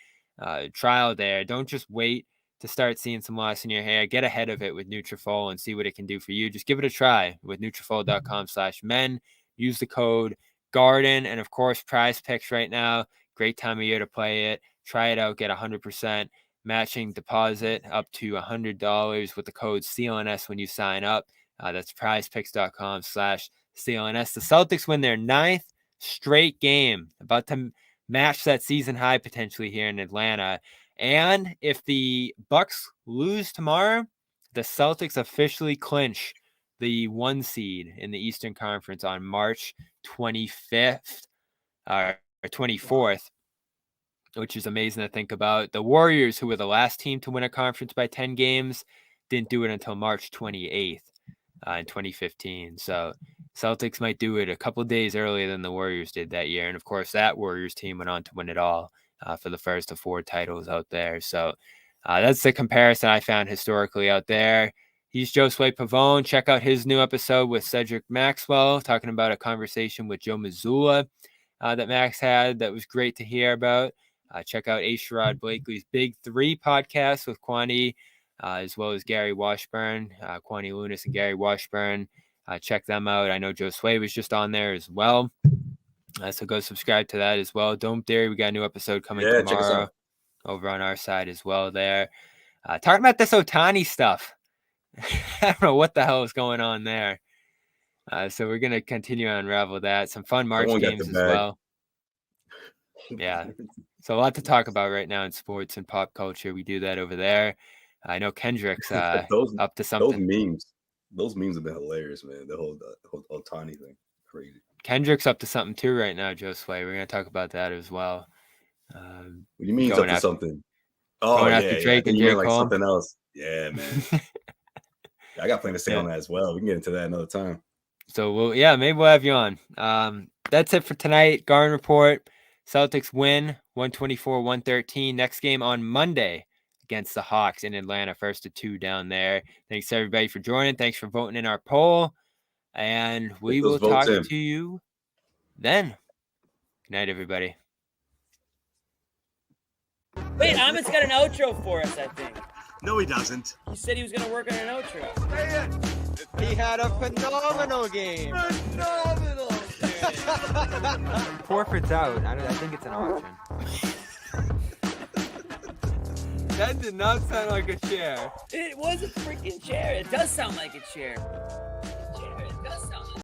trial there. Don't just wait to start seeing some loss in your hair. Get ahead of it with Nutrafol and see what it can do for you. Just give it a try with Nutrafol.com/men. Use the code GARDEN, and of course PrizePicks right now. Great time of year to play it. Try it out. Get 100% matching deposit up to $100 with the code CLNS when you sign up. That's PrizePicks.com/CLNS. The Celtics win their 9th straight game, about to match that season high potentially here in Atlanta. And if the Bucks lose tomorrow, the Celtics officially clinch the 1 seed in the Eastern Conference on March 25th or 24th, which is amazing to think about. The Warriors, who were the last team to win a conference by 10 games, didn't do it until March 28th in 2015. So Celtics might do it a couple of days earlier than the Warriors did that year. And of course, that Warriors team went on to win it all for the first of 4 titles out there. So that's the comparison I found historically out there. He's Josue Pavon. Check out his new episode with Cedric Maxwell, talking about a conversation with Joe Mazzulla that Max had that was great to hear about. Check out Sherrod Blakely's Big 3 podcast with Kwani, as well as Gary Washburn, Kwani Lunis and Gary Washburn. Check them out. I know Josue was just on there as well. So go subscribe to that as well. Dome Theory, we got a new episode coming tomorrow over on our side as well there. Talking about this Ohtani stuff. I don't know what the hell is going on there. So we're going to continue to unravel that. Some fun March games as well. Yeah. So a lot to talk about right now in sports and pop culture. We do that over there. I know Kendrick's up to something. Those memes have been hilarious, man. The whole Ohtani thing. Crazy. Kendrick's up to something too right now, Josue. We're going to talk about that as well. What do you mean he's up to something? Oh, going after Drake and J. like Cole. Something else. Yeah, man. I got plenty to say on that as well. We can get into that another time. So maybe we'll have you on. That's it for tonight. Garden Report. Celtics win 124-113. Next game on Monday against the Hawks in Atlanta. 1st of 2 down there. Thanks everybody for joining. Thanks for voting in our poll. And we will talk to you then. Good night, everybody. Wait, Amit's got an outro for us, I think. No, he doesn't. He said he was going to work on an outro. He had a phenomenal game. Phenomenal game. Horford's out. I think it's an auction. That did not sound like a chair. It was a freaking chair. It does sound like a chair.